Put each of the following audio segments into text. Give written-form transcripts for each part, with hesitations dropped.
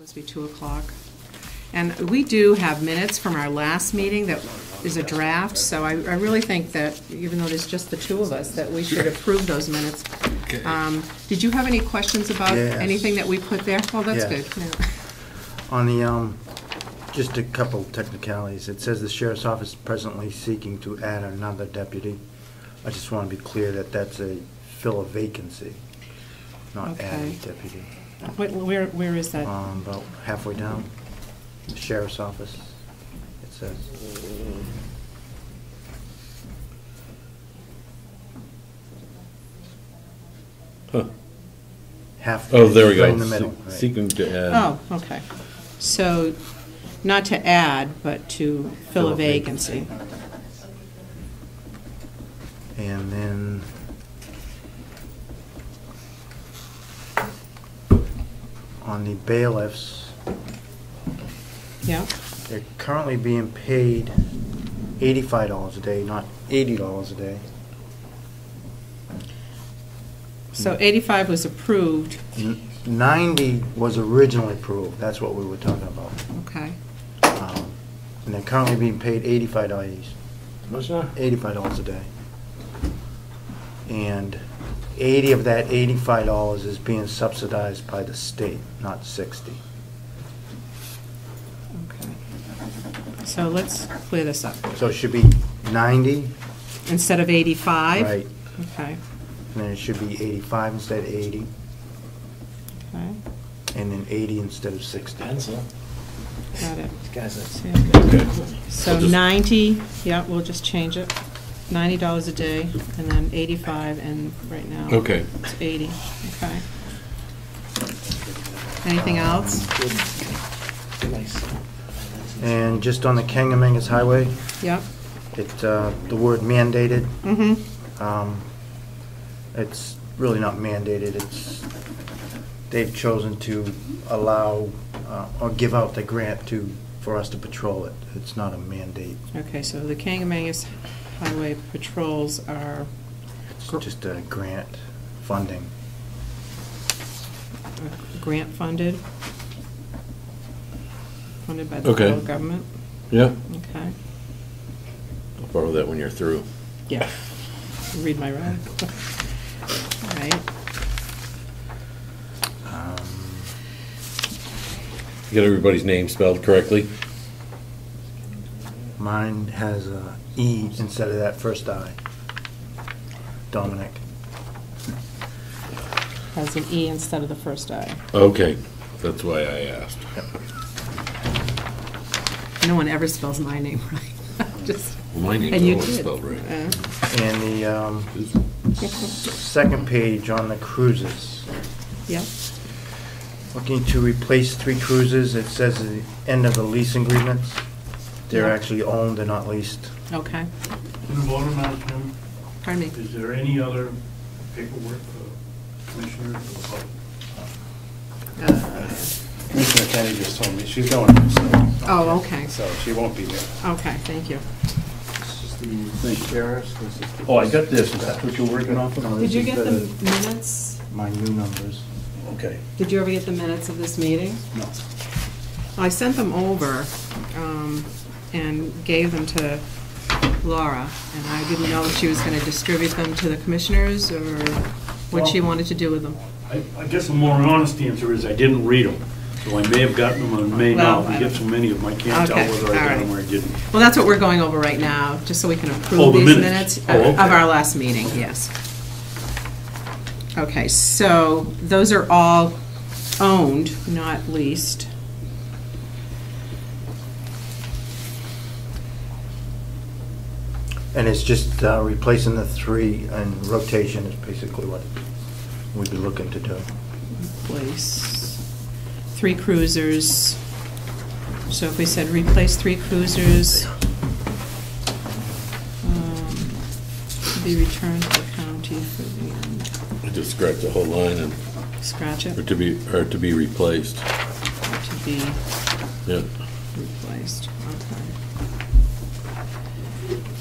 Supposed to be 2 o'clock. And we do have minutes from our last meeting that is a draft, so I really think that, even though there's just the two of us, that we should approve those minutes. Okay. Did you have any questions about anything that we put there? Well, that's good. Yeah. On the, just a couple technicalities. It says the sheriff's office is presently seeking to add another deputy. I just want to be clear that that's a fill a vacancy, not add a deputy. Where is that? About halfway down, the sheriff's office, it says. Huh. Half. Oh, there we go. Right in the middle. Right. Seeking to add. Oh, okay. So, not to add, but to fill a vacancy. And then on the bailiffs, Yeah. they're currently being paid $85 a day, not $80 a day. So 85 was approved. 90 was originally approved. That's what we were talking about. Okay. And they're currently being paid $85. What's that? $85 a day. And 80 of that $85 is being subsidized by the state, not 60. Okay. So let's clear this up. So it should be 90. Instead of 85? Right. Okay. And then it should be 85 instead of 80. Okay. And then 80 instead of 60. Pencil. Got it. Guys, Okay. So 90, yeah, we'll just change it. $90 a day, and then 85, and right now Okay. it's 80. Okay. Anything else? nice. And just on the Kangamangas Highway, Yep. the word mandated, Mm-hmm. it's really not mandated. They've chosen to allow or give out the grant for us to patrol it. It's not a mandate. Okay, so the Kangamangas Highway patrols are It's just a grant funding. grant funded by the Okay. federal government? Yeah. Okay. I'll borrow that when you're through. Yeah. Read my writing. All right. You got everybody's name spelled correctly? Mine has a E instead of that first I. Dominic. Has an E instead of the first I. Okay. That's why I asked. No one ever spells my name right. Just. My name's And you always did. spelled right. And the second page on the cruises. Yep. Looking to replace 3 cruises. It says at the end of the lease agreements. They're Yeah. actually owned, they're not leased. Okay. In the voter management, Pardon me. is there any other paperwork for commissioners or the public? Commissioner Kenny just told me she's going to, so. Oh, okay. So she won't be here. Okay, thank you. This is the sheriff's. This is the- Oh, I got this. Is that what you're working off of? No, Did this you is get the minutes? My new numbers. Okay. Did you ever get the minutes of this meeting? No. I sent them over and gave them to Laura, and I didn't know if she was going to distribute them to the commissioners or what she wanted to do with them. I guess a more honest answer is I didn't read them. So I may have gotten them and may not. We get so many of them, I can't tell Okay, whether I all got them right. or I didn't. Well, that's what we're going over right now, just so we can Oh, approve the these minutes. minutes Oh, okay. of our last meeting, yes. Okay, so those are all owned, not leased. And it's just replacing the 3 and rotation is basically what we'd be looking to do. Replace 3 cruisers. So if we said replace 3 cruisers, be returned to the county for the, I just scratched the whole line and, scratch it, or to be replaced. to be Yeah. replaced, okay.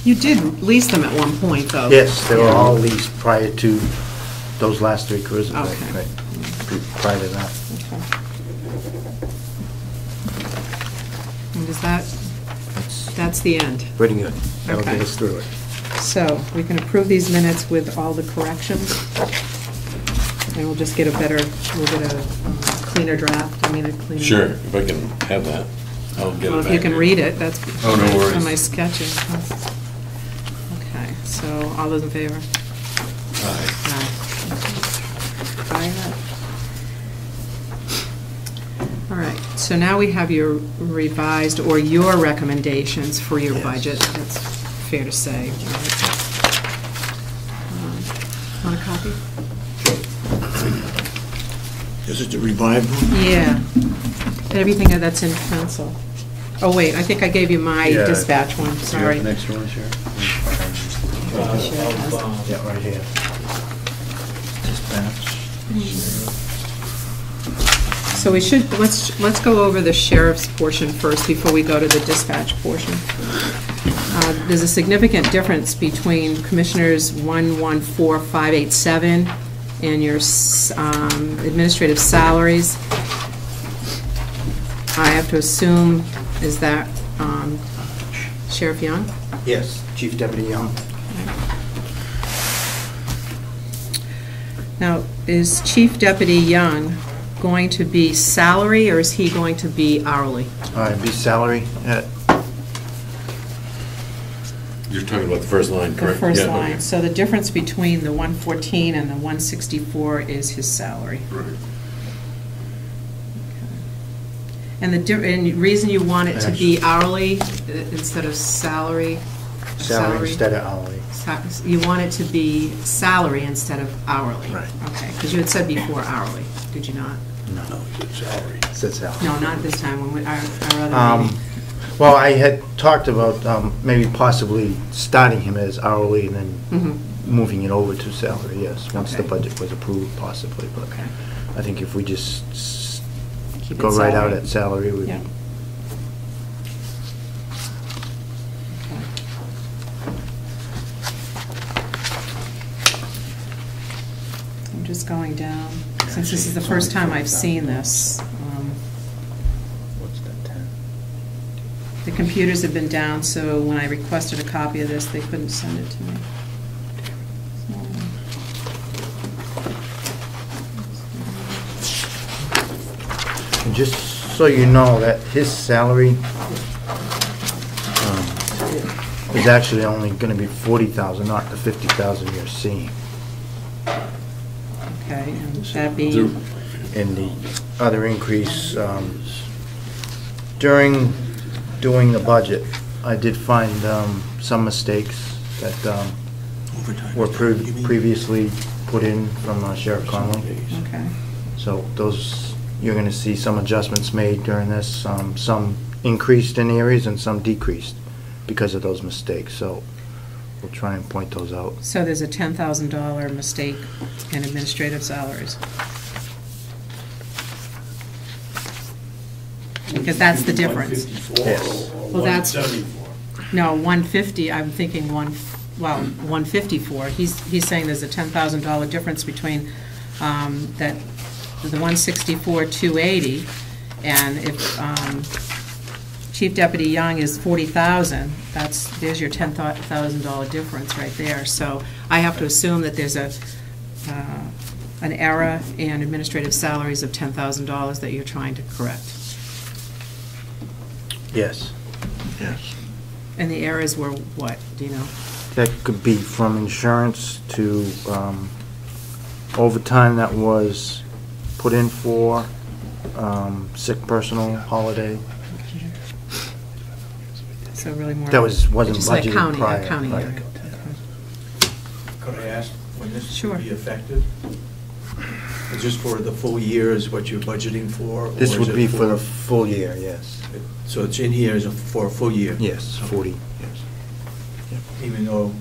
You did lease them at one point, though. Yes, they were all leased prior to those last 3 cruises. Okay. Right. Prior to that. Okay. is that, that's the end? Pretty good. That'll Okay. get us through it. So, we can approve these minutes with all the corrections, and we'll just get a better, we'll get a cleaner draft, I mean, a cleaner. Sure, if I can have that, I'll get it back. Well, if you can read it, that's. Oh, no worries. On my sketching. Okay, so, all those in favor? Aye. Aye. All right, so now we have your revised, or your recommendations for your Yes. budget, that's fair to say. Want a copy? Is it the revived one? Yeah, everything that's in pencil. Oh, wait, I think I gave you my Yeah. dispatch one, You got sorry. the next one, Sheriff? Yeah, right here. Dispatch. So we should, let's go over the sheriff's portion first before we go to the dispatch portion. There's a significant difference between Commissioners 114587 and your administrative salaries. I have to assume, is that Sheriff Young? Yes, Chief Deputy Young. Now, is Chief Deputy Young going to be salary, or is he going to be hourly? Be salary at, You're talking about the first line, The correct? first Yeah, line. okay. So the difference between the 114 and the 164 is his salary. Right. And the reason you want it to be hourly instead of salary? salary instead of hourly. You want it to be salary instead of hourly? Right. Okay, because you had said before hourly, did you not? No, It's salary. it says salary. No, not this time, when our other meeting. Well, I had talked about maybe possibly starting him as hourly and then Mhm. moving it over to salary, yes, once the Okay. budget was approved possibly, but Okay. I think if we just Keep it go right out salary. at salary, we Yeah. I'm just going down, since this is the first time I've seen this. What's that, 10? The computers have been down, so when I requested a copy of this, they couldn't send it to me. And just so you know, that his salary is actually only gonna be 40,000, not the 50,000 you're seeing. Okay, and that being, And the other increase, during doing the budget, I did find some mistakes that Overtime. were You mean- previously put in from Sheriff Conley. okay, So those, you're gonna see some adjustments made during this, some increased in areas and some decreased because of those mistakes, so we'll try and point those out. so there's a $10,000 mistake in administrative salaries. Because that's the difference. 154 Yes. or Well, that's- 174. No, 150, I'm thinking 154. He's saying there's a $10,000 difference between that, the 164, 280, and if Chief Deputy Young is 40,000, there's your $10,000 difference right there. So I have to assume that there's an error in administrative salaries of $10,000 that you're trying to correct. Yes. Yes. And the errors were what, do you know? That could be from insurance to overtime that was put in for sick personal holiday. So really more. That wasn't just like budgeted county, prior, county right. area. Could I ask when this Sure. will be effective? Is this for the full year is what you're budgeting for? or This is would it be for the full year, yes. So it's in here for a full year? Yes, 40, yes. Even though,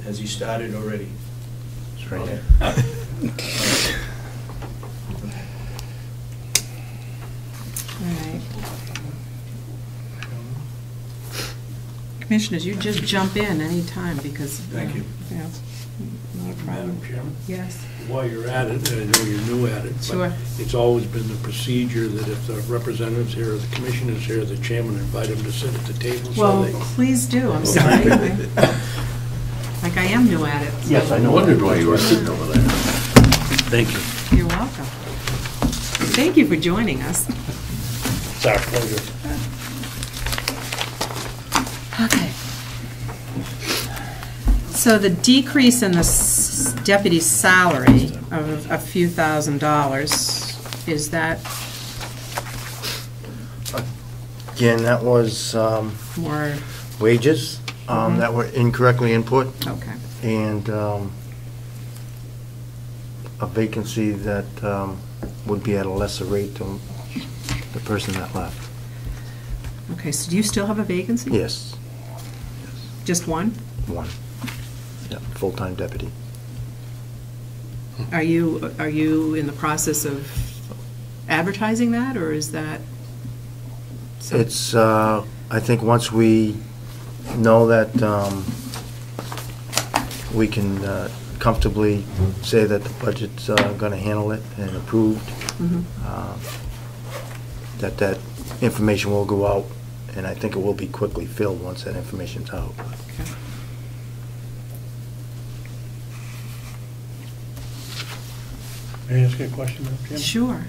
has he started already? That's right. Okay. All right. Commissioners, you just jump in anytime because. Thank you. Yeah, not a Madam Chairman, Yes. while you're at it, and I know you're new at it, Sure. but it's always been the procedure that if the representatives here or the commissioners here, the chairman invite them to sit at the table, so Well, they... please do, I'm sorry. Like, I am new at it. so- Yes, I I know. wondered why you were sitting over there. Thank you. You're welcome. Thank you for joining us. It's our pleasure. Okay. So the decrease in the deputy's salary of a few $1,000s, is that Again, that was more, wages that were incorrectly input, okay. and a vacancy that would be at a lesser rate than the person that left. Okay, so do you still have a vacancy? Yes, Just one? one. Yeah, full-time deputy. Are you in the process of advertising that, or is that? It's, I think once we know that we can comfortably say that the budget's going to handle it and approved, Mhm. that information will go out, and I think it will be quickly filled once that information's out. Okay. May I ask you a question, Madam Chairman? Sure.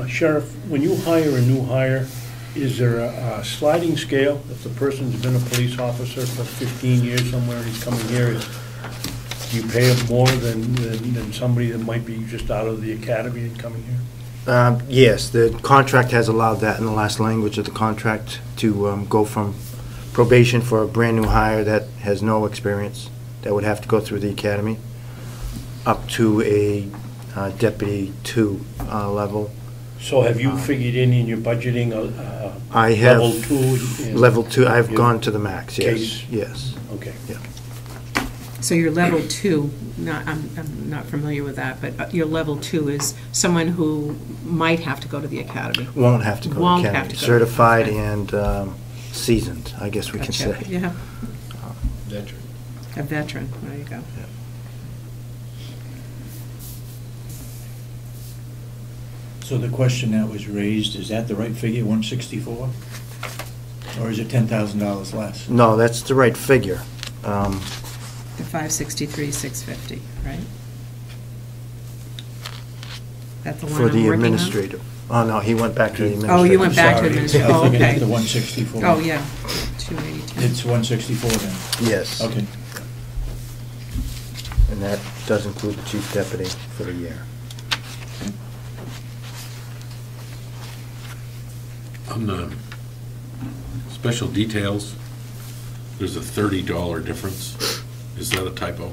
Sheriff, when you hire a new hire, is there a sliding scale? If the person's been a police officer for 15 years somewhere and he's coming here, do you pay him more than somebody that might be just out of the academy and coming here? Yes, the contract has allowed that in the last language of the contract to go from probation for a brand-new hire that has no experience, that would have to go through the academy, up to a Deputy 2 level. So have you figured in your budgeting I have level 2? in level 2, I've your gone to the max, yes. case? Yes. Okay. Yeah. So your level 2, I'm not familiar with that, but your level 2 is someone who might have to go to the academy. Won't have to go to Won't the have academy. to go. Certified Okay. and seasoned, I guess we can Gotcha. say. Yeah, Veteran. a veteran, there you go. So the question that was raised, is that the right figure, 164? Or is it $10,000 less? No, that's the right figure. The 563,650, right? That's the one I'm For working the on? administrative. Oh, no, he went back to the administrative. Oh, you went back to Sorry. administrative, I oh, was looking at okay. the 164. Oh, yeah, 282. It's 164 then? Yes. Okay. And that does include the chief deputy for the year. On the special details, there's a $30 difference. Is that a typo?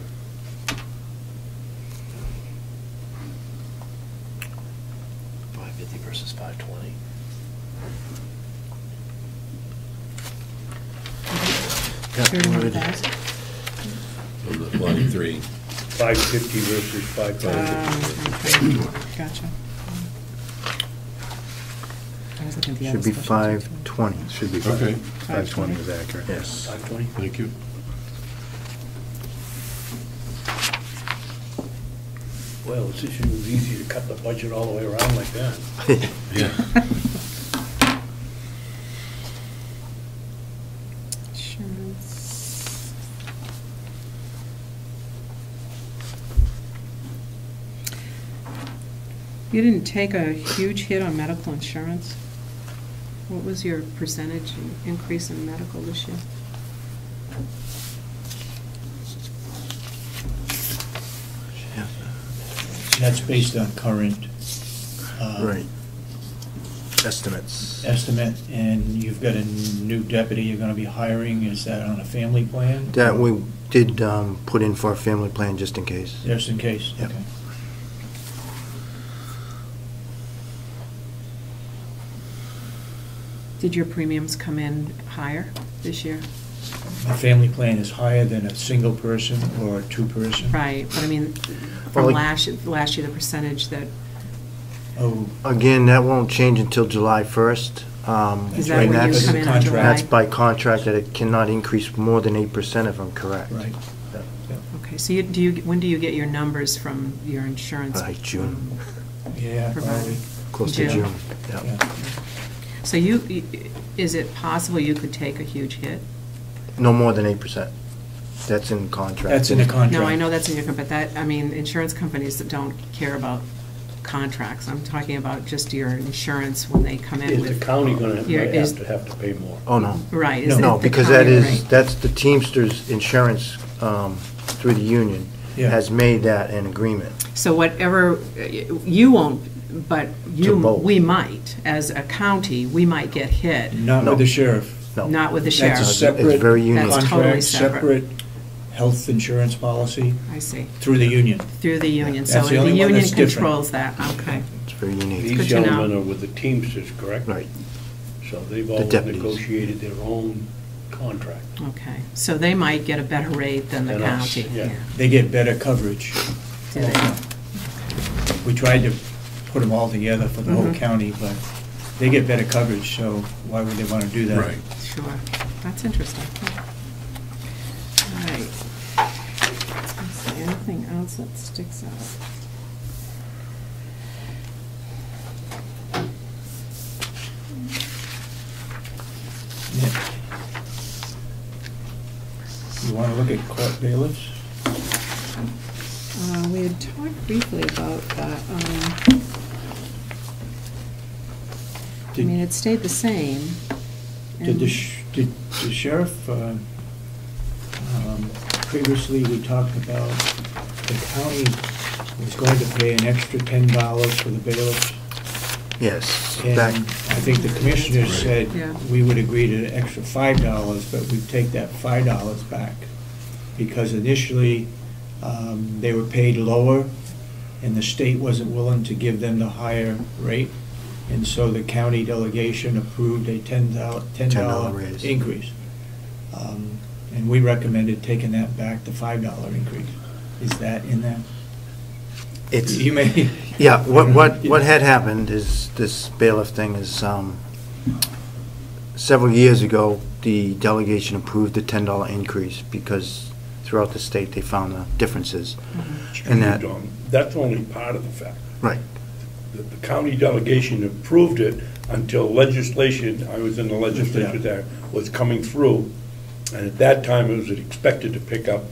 $550 versus $520. On the line 3. 550 versus 520. Gotcha. I was looking at the Should other be special 520. Should be Okay. 520 is accurate. Yes. 520? Thank you. Well, it's just, it was easy to cut the budget all the way around like that. Yeah. Insurance. You didn't take a huge hit on medical insurance? What was your percentage increase in medical this year? That's based on current Right. Estimates. estimate, and you've got a new deputy you're going to be hiring. Is that on a family plan? That we did put in for a family plan just in case. Just in case? Yep. Okay. Did your premiums come in higher this year? A family plan is higher than a single person or a two-person? Right, but I mean, Well, from like- last year, the percentage that, Oh, Again, that won't change until July 1st. is that and when you that's- come in on contract. July? That's by contract, that it cannot increase more than 8% if I'm correct. right. Okay, Okay, so when do you get your numbers from your insurance? By June. Yeah, Provided. probably. Close to June. June. Yeah. Yeah. So is it possible you could take a huge hit? No more than 8%. That's in contract. That's in the contract. No, I know that's in your, but that, I mean, insurance companies that don't care about contracts. I'm talking about just your insurance when they come in Is with. the county gonna Your- is- have to pay more? Oh, no. Right. is No, it the because county rate? that's the Teamsters insurance through the union Yeah. has made that an agreement. So whatever, you won't, but To both. we might, as a county, we might get hit, Not No. with the sheriff. No. not with the That's a sheriff. separate It's very unique. That's totally contract, separate. separate health insurance policy I see, through the union. through the union. So That's the the only one union that's different. controls that, okay. It's very unique. good These to know. gentlemen are with the Teamsters, correct? Right. So they've all deputies. negotiated their own contract. Okay, so they might get a better rate than the Than us, county. yeah. They get better coverage. Do they? We tried to put them all together for the whole Mhm. county, but they get better coverage, so why would they want to do that? Right. Sure, that's interesting. All right. Let's see, anything else that sticks out? Yeah. You want to look at court bailiffs? We had talked briefly about that. I mean, it stayed the same. Did the and- did the sheriff, previously we talked about the county was going to pay an extra $10 for the bailiffs? Yes. And Back, I think the commissioners said Yeah. we would agree to an extra $5, but we'd take that $5 back. Because initially, they were paid lower, and the state wasn't willing to give them the higher rate. And so the county delegation approved a $10 raise. increase. And we recommended taking that back to $5 increase. Is that in there? it's, You may, yeah, what had happened is, this bailiff thing is, several years ago, the delegation approved the $10 increase because throughout the state, they found the differences. And that, That's only part of the fact. right, The county delegation approved it until legislation, I was in the legislature there, was coming through. And at that time, it was expected to pick up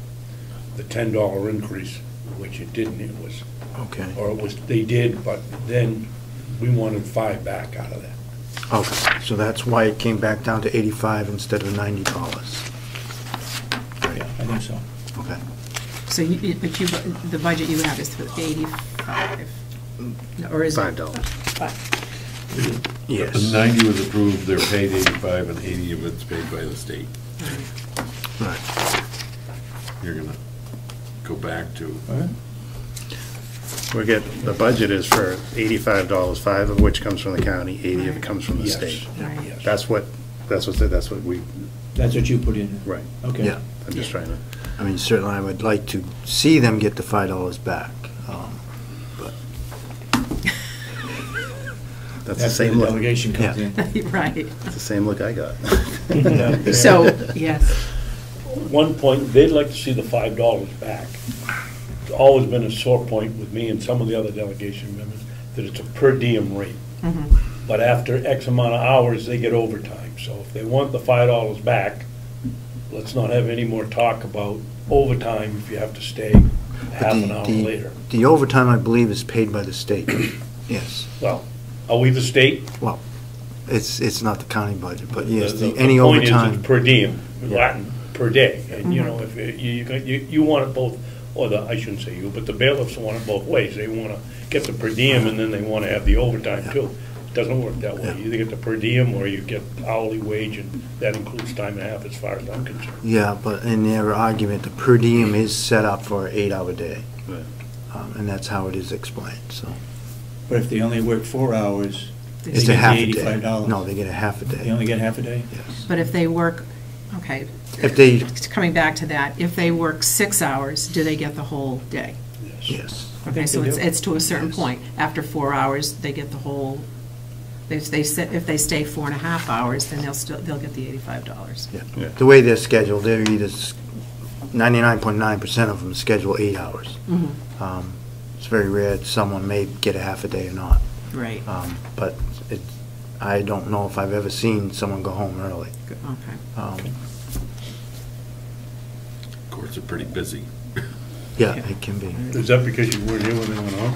the $10 increase, which it didn't. It was, okay. or it was, they did, but then we wanted $5 back out of that. Okay, so that's why it came back down to $85 instead of $90. yeah, I think so. Okay. So the budget you have is for 85, or is it? $5. Five. Yes. The 90 was approved, they're paid 85, and 80 of it's paid by the state. Right. You're gonna go back to, We get, the budget is for $85, 5 of which comes from the county, 80 of it comes from the Yes. state. Right. That's what we, That's what you put in? right. Okay. Yeah. I'm just trying to, I mean, certainly I would like to see them get the $5 back. But that's the That's where same the look, delegation comes Yeah. in. Right. that's the same look I got. So, yes. One point, they'd like to see the $5 back. It's always been a sore point with me and some of the other delegation members, that it's a per diem rate. Mhm. But after X amount of hours, they get overtime. So if they want the $5 back, let's not have any more talk about overtime if you have to stay half an hour later. The overtime, I believe, is paid by the state. Yes. Well, are we the state? Well, it's not the county budget, but yes, The any point is overtime. it's per diem, Yeah. Latin, per day. And, you know, if you want it both, or I shouldn't say you, but the bailiffs want it both ways. They want to get the per diem and then they want to have the overtime too. It doesn't work that way. Yeah. You either get the per diem or you get hourly wage, and that includes time and a half as far as I'm concerned. Yeah, but in their argument, the per diem is set up for an 8-hour day. Right. And that's how it is explained, so. But if they only work 4 hours, they It's a get half the a day. $85. No, they get a half a They day. only get half a day? Yes. But if they work, okay, If they, coming back to that, if they work 6 hours, do they get the whole day? yes. Okay, so they do. it's to a certain Yes. point. After 4 hours, they get the whole, if they stay 4.5 hours, then they'll get the $85. Yeah. Yeah. The way they're scheduled, they're either 99.9% of them schedule 8 hours. Mhm. It's very rare that someone may get a half a day or not. Right. But I don't know if I've ever seen someone go home early. Okay. Courts are pretty busy. Yeah, it can be. Is that because you weren't here when they went on?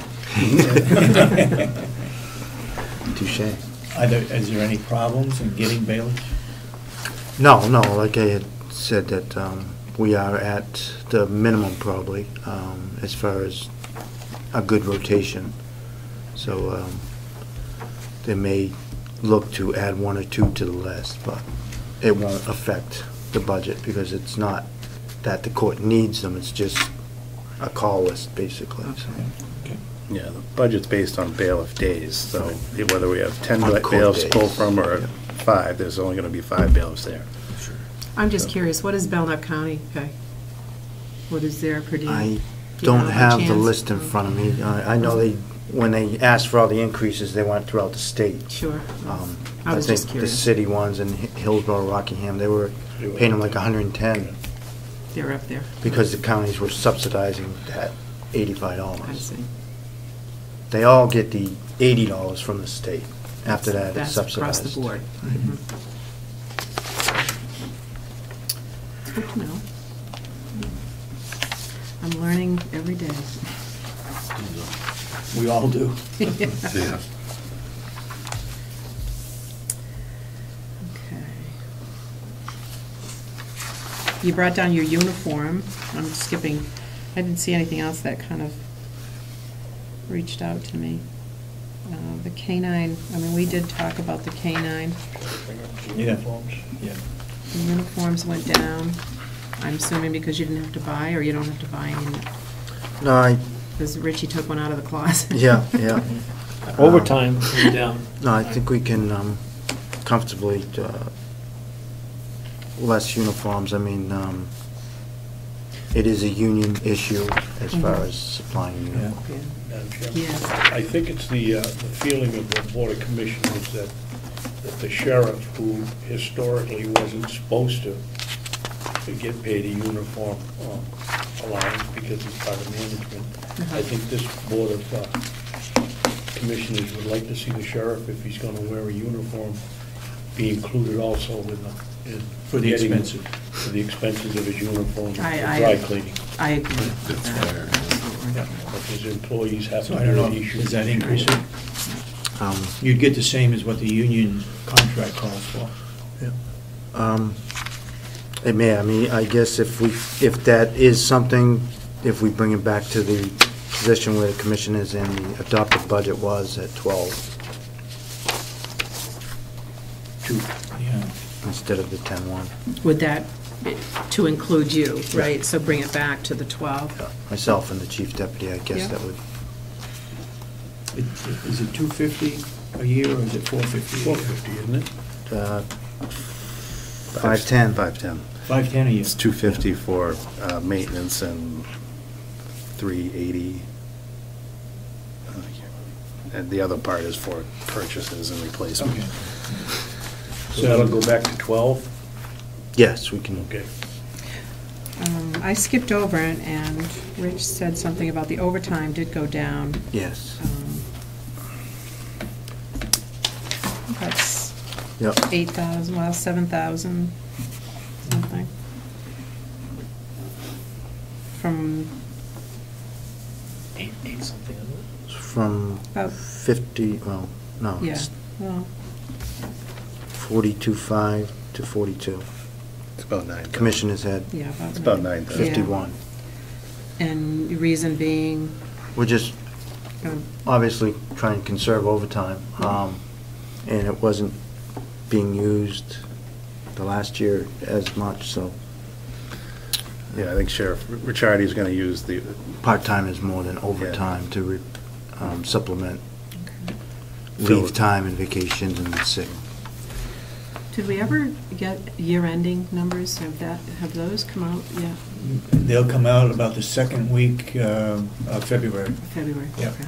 Touche. Is there any problems in getting bailiffs? No, like I had said, that we are at the minimum probably, as far as a good rotation. So they may look to add 1 or 2 to the list, but it won't affect the budget because it's not that the court needs them, it's just a call list, basically. So. Yeah, the budget's based on bailiff days, so whether we have 10 On court bailiffs days. pulled from or Yeah. 5, there's only gonna be 5 bailiffs there. I'm just curious, what does Belknap County pay? What is their per diem? I Do you don't know by have the chance? list in front of me. I know when they asked for all the increases, they went throughout the state. Sure. I was think just the curious. city ones in Hillsborough, Rockingham, they were paying them like 110 They're up there. because the counties were subsidizing that $85. I see. They all get the $80 from the state. After that, it's That's subsidized. across the board. Mhm. It's good to know. I'm learning every day. We all do. Yeah. Okay. You brought down your uniform. I'm skipping. I didn't see anything else that kind of reached out to me. The canine, I mean, we did talk about the canine. Uniforms. Yeah. The uniforms went down. I'm assuming because you didn't have to buy, or you don't have to buy any, No, because Richie took one out of the closet. yeah. Overtime went down. No, I think we can comfortably, less uniforms. I mean, it is a union issue as far as supplying uniforms. Yeah. Madam Chairman. Yeah. I think it's the feeling of the Board of Commissioners that the sheriff, who historically wasn't supposed to get paid a uniform allowance because he's part of management. I think this Board of Commissioners would like to see the sheriff, if he's gonna wear a uniform, be included also in For the getting- expenses. For the expenses of his uniform, for I- dry cleaning. I agree with That's that. fair. Absolutely. If his employees have to So I don't do know, it, he should. does that increase it? You'd get the same as what the union contract calls for. It may, I mean, I guess if that is something, if we bring it back to the position where the commission is in, the adopted budget was at 12 Yeah. instead of the 10-1. Would that, to include you, right? So bring it back to the 12? Myself and the chief deputy, I guess Yeah. that would, Is it 250 a year, or is it 450 a year? 450, isn't it? 510. 510. 510 a year. It's 250 for maintenance and 380. And the other part is for purchases and replacement. Okay. So that'll go back to 12? Yes, we can. Okay. I skipped over, and Rich said something about the overtime did go down. Yes. That's Yep. 8,000, well, 7,000 something. From Eight something, isn't it? From about, 50, well, no, yeah, it's well, 42.5 to 42. It's about 9. Commissioners had yeah. It's about 9. 9,000. 51. And the reason being, We're just obviously trying to conserve overtime, and it wasn't being used the last year as much, so Yeah, I think Sheriff Ricciardi is going to use the, part-time is more than overtime to supplement Fill leave it. time and vacations and sick. did we ever get year-ending numbers? Have those come out yet? They'll come out about the second week of February. February? Yeah. Okay.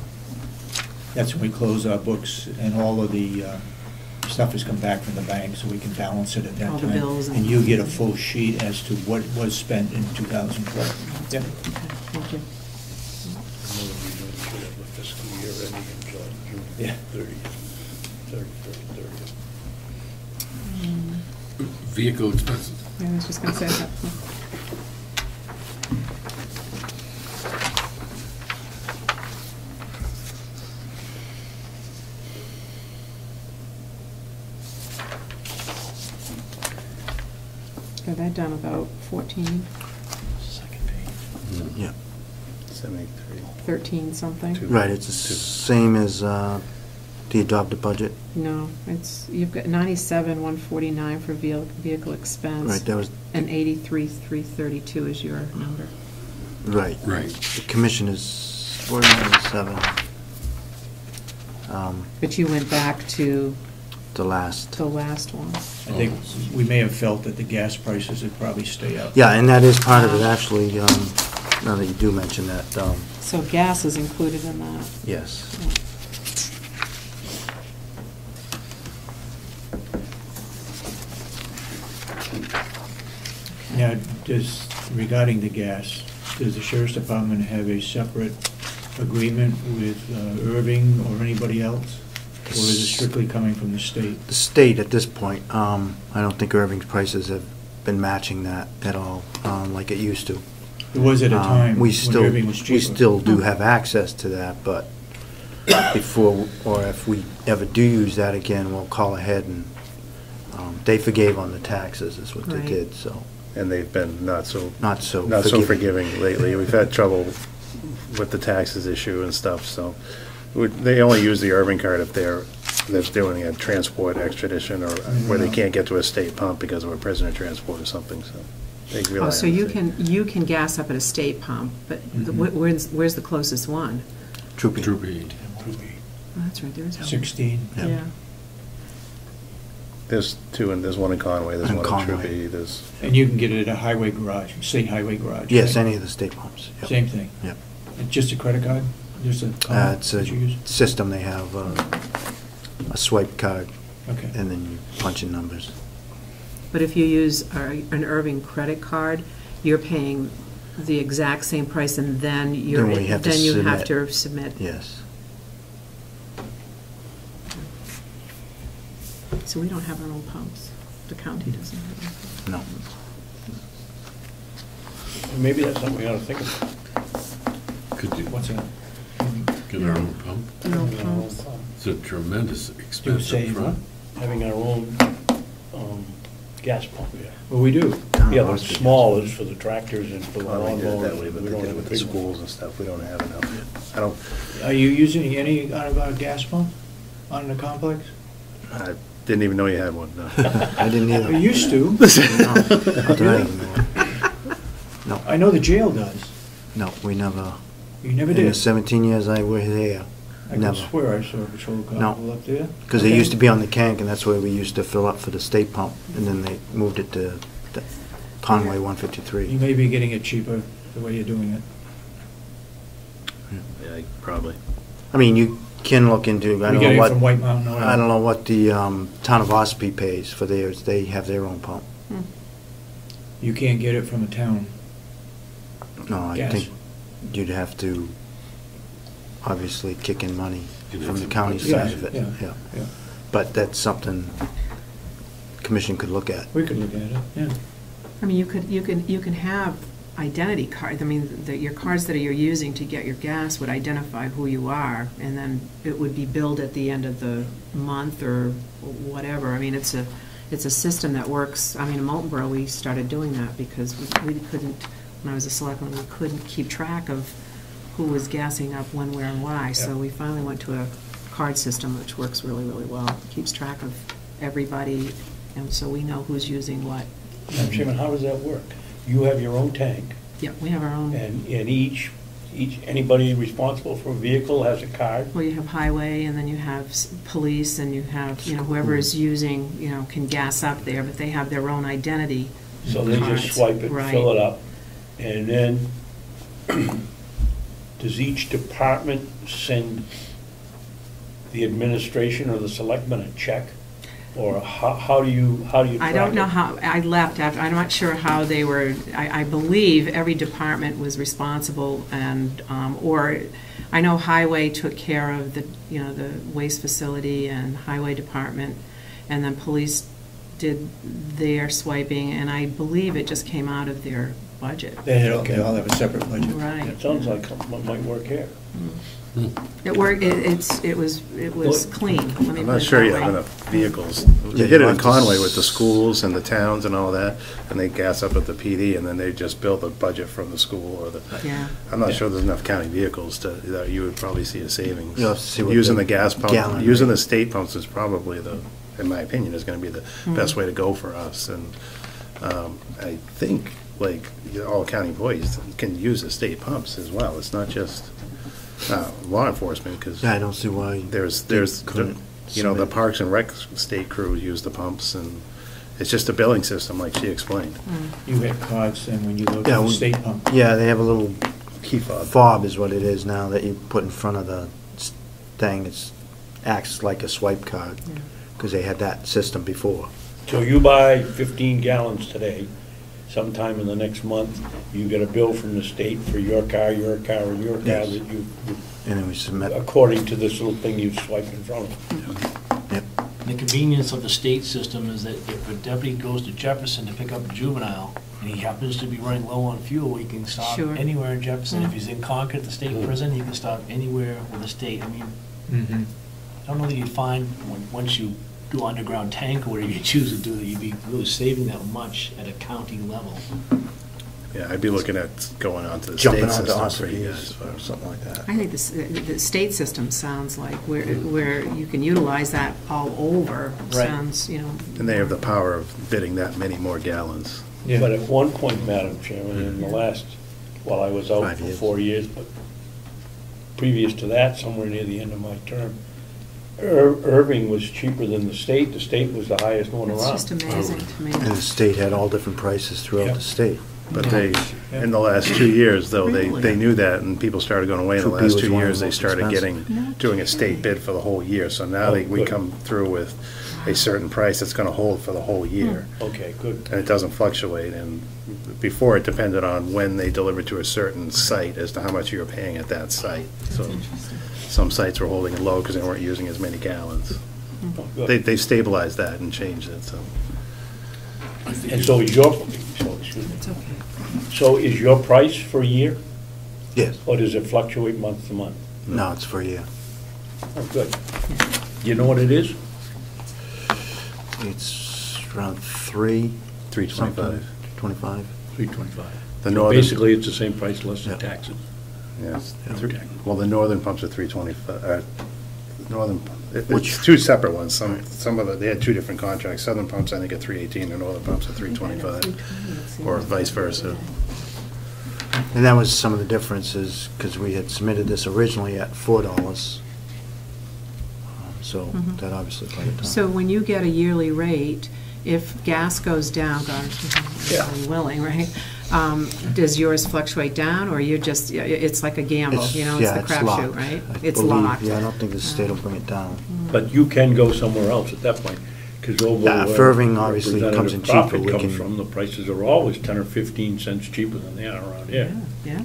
That's when we close our books, and all of the, it's stuff has come back from the bank, so we can balance it at that All time. the bills and- And you get a full sheet as to what was spent in 2012. Yeah. Okay, thank you. Fiscal year ending in June Yeah. 30th. Vehicle expenses. Yeah, I was just gonna say that. Got that done about 14, Second page. Yeah. 73. 13 something. Right, it's the same as the adopted budget. No, you've got 97,149 for vehicle expense. Right, that was, And 83,332 is your number. right. Right. The commission is 497. But you went back to The last. the last one. I think we may have felt that the gas prices would probably stay up. Yeah, and that is part of it, actually, now that you do mention that, So gas is included in that. yes. Now, regarding the gas, does the sheriff's department have a separate agreement with Irving or anybody else? Or is it strictly coming from the state? The state, at this point, I don't think Irving's prices have been matching that at all, like it used to. It was at a time We when still, Irving was cheaper. we still do have access to that, but before, or if we ever do use that again, we'll call ahead and, they forgave on the taxes, is what they Right. did, so, And they've been not so forgiving. lately. We've had trouble with the taxes issue and stuff, so they only use the Irving card if they're doing a transport extradition or where they can't get to a state pump because of a prisoner transport or something, so they rely Oh, on so the you state. can gas up at a state pump, but where's the closest one? Troopy. Troopy. Oh, that's right, there is one. 16. Yeah. Yeah. There's two, and there's one in Conway, there's In one in Conway. Troopy, there's, And you can get it at a highway garage, state highway garage. Yes, right? any of the state pumps. Yep. Same thing. Yep. And just a credit card? Just a card It's a that you use? system, they have a swipe card, Okay. and then you punch in numbers. But if you use an Irving credit card, you're paying the exact same price, and then Then we have to you have submit. to submit. Yes. So we don't have our own pumps. The county doesn't have No. Maybe that's something we ought to think about. Could you What's that? get our own pump? our own Having our own pumps. pump. It's a tremendous Do expense up save, huh? front. Having our own gas pump, yeah. Well, we do. Yeah, but it's small, it's for the tractors and for the Conway did it lawnmowers. that way, but We they don't did it have a with the big one. schools and stuff, we don't have enough. I don't, Are you using any out of our gas pump on the complex? I didn't even know you had one, no. I didn't either. We used to. No, not that I even know of. No, I know the jail does. no, we never, You never in the did. 17 years I was here, I can never. swear I saw a patrol car pull up there. Because it Okay. used to be on the Kank, and that's where we used to fill up for the state pump, and then they moved it to the Conway You 153. may be getting it cheaper the way you're doing it. Yeah, probably. I mean, you can look into, I We don't get know it from what, White Mountain Oil. I don't know what the town of Ossipee pays for theirs. They have their own pump. You can't get it from a town. No, I Gas. think you'd have to obviously kick in money You'd from have the to county purchase side it. of it, Yeah, yeah. yeah. But that's something commission could look at. We could look at it, yeah. I mean, you can have identity cards. I mean, your cards that you're using to get your gas would identify who you are, and then it would be billed at the end of the month or whatever. I mean, it's a system that works. I mean, in Moultonborough, we started doing that because we couldn't, when I was a selectman, we couldn't keep track of who was gassing up when, where, and why. So we finally went to a card system, which works really, really well. It keeps track of everybody, and so we know who's using what. Madam Chairman, how does that work? You have your own tank, Yeah, we have our own. and anybody responsible for a vehicle has a card? Well, you have highway, and then you have police, and you have, whoever is using, can gas up there, but they have their own identity. So they cards. just swipe it, Right. fill it up, and then does each department send the administration or the selectmen a check? Or how do you I don't track know it? how, I left after, I'm not sure how they were, I believe every department was responsible and, or, I know Highway took care of the, the waste facility and Highway Department, and then police did their swiping, and I believe it just came out of their budget. They all have a separate budget. Right. It sounds like what might work here. It worked, it was clean. Let me I'm put not it sure that you way. have enough vehicles. Yeah, They you did it in have to Conway with the schools and the towns and all that, and they gas up at the PD, and then they just build the budget from the school or the, Yeah. I'm not sure there's enough county vehicles that you would probably see a savings. You'll have to see what Using the the gas pump, gallon using rate. the state pumps is probably in my opinion, is gonna be the best way to go for us. And I think, like, all county employees can use the state pumps as well. It's not just law enforcement, because Yeah, I don't see why. there's, couldn't the submit. Parks and Rec state crews use the pumps, and it's just a billing system, like she explained. You get cards, and when you go to Yeah, the we- state pump, Yeah, they have a little Key fob. fob is what it is now that you put in front of the thing. It acts like a swipe card, because they had that system before. So you buy 15 gallons today, sometime in the next month, you get a bill from the state for your car, and your car Yes. that you, And then we submit, according to this little thing you swipe in front of. yep. The convenience of the state system is that if a deputy goes to Jefferson to pick up a juvenile, and he happens to be running low on fuel, he can stop Sure. anywhere in Jefferson. If Mm. he's in Concord, the state prison, he can stop anywhere with the state. I mean, I don't know that you'd find, once you do underground tank or whatever you choose to do, that you'd be really saving that much at a county level. Yeah, I'd be looking at going on to the Jumping state onto system for you Ossipee guys. or something like that. I think the state system sounds like where you can utilize that all over, Right. sounds, And they have the power of bidding that many more gallons. But at one point, Madam Chairman, in the last, while I was out 5 for years. 4 years, but previous to that, somewhere near the end of my term, Irving was cheaper than the state. The state was the highest one it's around. just amazing to me. And the state had all different prices throughout Yep. the state. But they, in the last 2 years, though, Really? they knew that, and people started going away. In the Troopy last was 2 one of years, the they most started expensive. doing a state bid for the whole year. So now Oh, we good. come through with a certain price that's gonna hold for the whole year. Okay, good. And it doesn't fluctuate. And before, it depended on when they delivered to a certain site as to how much you were paying at that site. So some sites were holding it low because they weren't using as many gallons. Oh, good. They stabilized that and changed it, so. And so is excuse me. It's okay. So is your price for a year, Yes. or does it fluctuate month to month? No, it's for a year. Oh, good. Do you know what it is? It's around 3. 325. 25. 325. The northern, Basically, it's the same price less than Yeah. taxes. yes, Okay. well, the northern pumps are 325, northern, Which- it's two separate ones. Some of it, they had two different contracts. Southern pumps, I think, at 318, and northern pumps at 325, or vice versa. And that was some of the differences, because we had submitted this originally at $4. So that obviously played a time. So when you get a yearly rate, if gas goes down, God willing, right? Does yours fluctuate down, or you just, it's like a gamble, it's the crapshoot, locked, right? I It's believe. locked. Yeah, I don't think the state will bring it down. But you can go somewhere else at that point, because over Yeah, where if Irving obviously comes in Representative cheaper, Crawford we comes can- from, the prices are always 10 or 15 cents cheaper than they are around here. Yeah.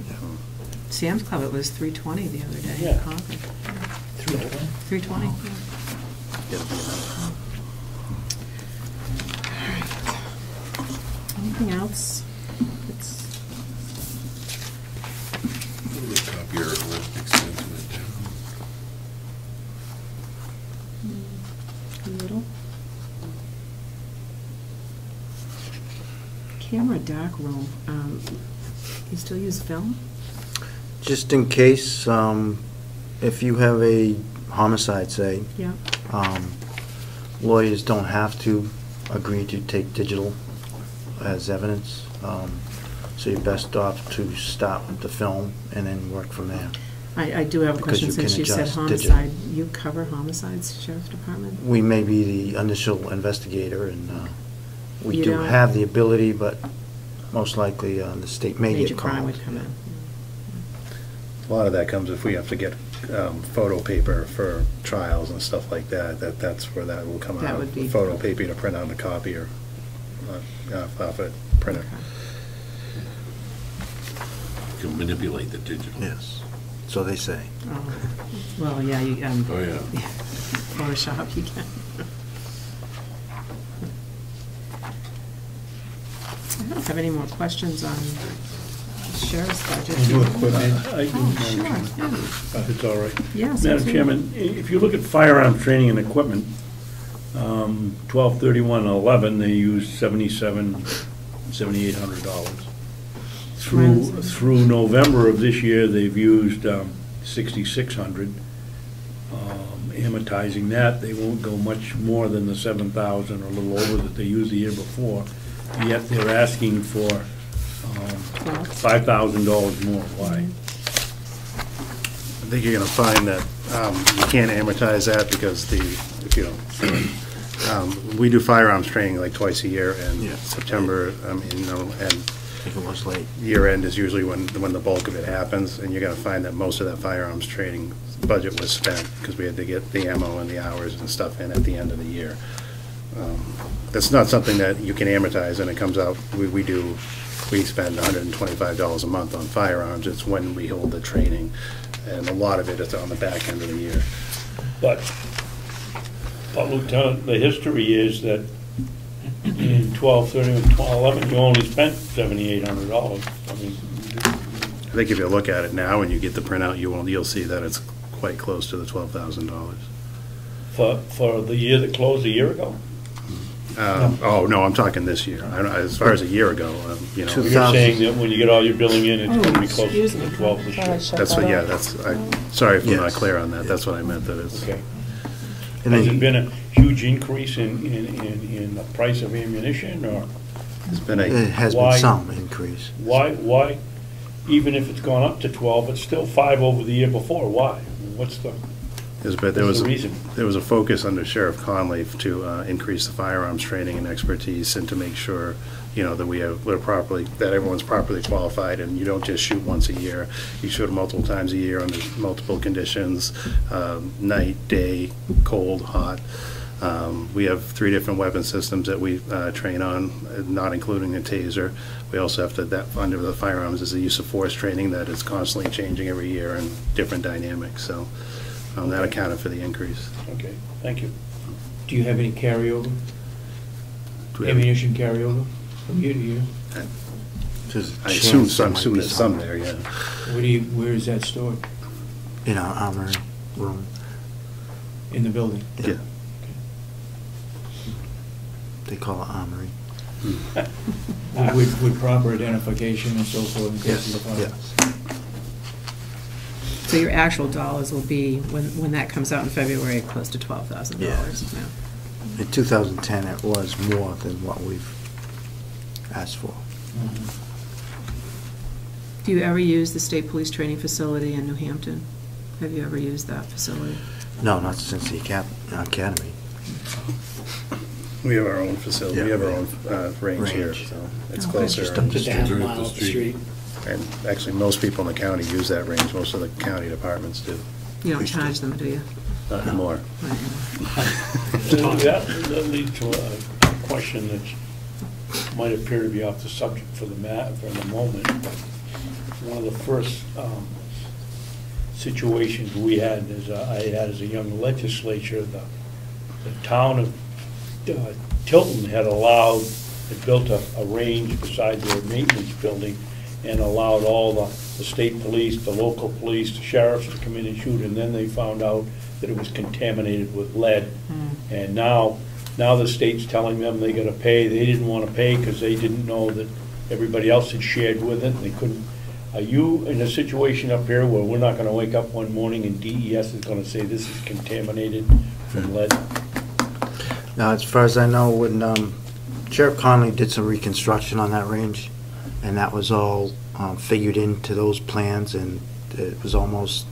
Sam's Club, it was $3.20 the other day Yeah. in Concord. $3.20. Anything else? Copy your extension it down. A little. Camera darkroom, you still use film? Just in case, if you have a homicide, say, Yeah. lawyers don't have to agree to take digital as evidence. So you're best off to start with the film and then work from there. I do have a Because question, you can since you said adjust homicide. You cover homicides, Sheriff's Department? We may be the initial investigator, and we You do don't- have the ability, but most likely the state may Major get crime called. would come in. A lot of that comes if we have to photo paper for trials and stuff like that, that's where that will come That out. would be- Photo paper to print on the copier, off a printer. You can manipulate the digital. Yes, so they say. Oh, well, yeah, you, Oh, yeah. Photoshop, you can. I don't have any more questions on sheriff's budget. New equipment. I do, Oh, Madam sure, Chairman, yeah. if it's all right. Yes, Madam absolutely. Chairman, if you look at firearm training and equipment, 12/31/11, they used $7,800. Through November of this year, they've used $6,600. Amortizing that, they won't go much more than the $7,000 or a little over that they used the year before. Yet they're asking for $5,000 more. Why? I think you're gonna find that you can't amortize that because if you don't, we do firearms training like twice a year, and Yeah. September, and I think it was late. year end is usually when the bulk of it happens, and you're gonna find that most of that firearms training budget was spent, because we had to get the ammo and the hours and stuff in at the end of the year. That's not something that you can amortize, and it comes out, we spend $125 a month on firearms. It's when we hold the training, and a lot of it is on the back end of the year. But Lieutenant, the history is that in 12/31/11, you only spent $7,800. I mean, I think if you look at it now and you get the printout, you'll see that it's quite close to the $12,000. for the year that closed a year ago. Oh, no, I'm talking this year. As far as a year ago, you know. Two- You're saying that when you get all your billing in, it's going to be Oh, close to excuse me. 12 this year. That's what, yeah, sorry if I'm not Yes. clear on that. That's what I meant, that it's. Okay. And Has then it been a huge increase in the price of ammunition, or It's been it a, has Why- been some increase. why, even if it's gone up to 12, it's still 5 over the year before? Why? What's the there reason? was a focus under Sheriff Conley to increase the firearms training and expertise, and to make sure, you know, that that everyone's properly qualified, and you don't just shoot once a year. You shoot multiple times a year under multiple conditions, night, day, cold, hot. We have 3 different weapon systems that we train on, not including a taser. We also have to, under the firearms is the use of force training that is constantly changing every year and different dynamics, so that accounted for the increase. Okay, thank you. Do you have any carryover, Do we have- ammunition carryover from year to year? There's a I assume chance there might be there's some there, yeah. Where is that stored? In our armory room. In the building? Yeah. They call it armory. With proper identification and so forth in case Yes, of the fire? yes. So your actual dollars will be, when that comes out in February, close to $12,000 now. In 2010, it was more than what we've asked for. Do you ever use the state police training facility in New Hampton? Have you ever used that facility? No, not since the academy. We have our own facility, we have our own range here, Range. so it's Okay. closer. Just up the Just a half Right a up mile the up the street. street. And actually, most people in the county use that range, most of the county departments do, You don't We should. charge them, do you? not anymore. That leads to a question that might appear to be off the subject for the moment, but one of the first situations we had, I had as a young legislature, the town of Tilton had built a range beside their maintenance building, and allowed all the state police, the local police, the sheriffs to come in and shoot, and then they found out that it was contaminated with lead. And now the state's telling them they gotta pay. They didn't wanna pay because they didn't know that everybody else had shared with it, and they couldn't. Are you in a situation up here where we're not gonna wake up one morning and DES is gonna say this is contaminated from lead? Now, as far as I know, when Sheriff Conley did some reconstruction on that range, and that was all figured into those plans, and it was almost,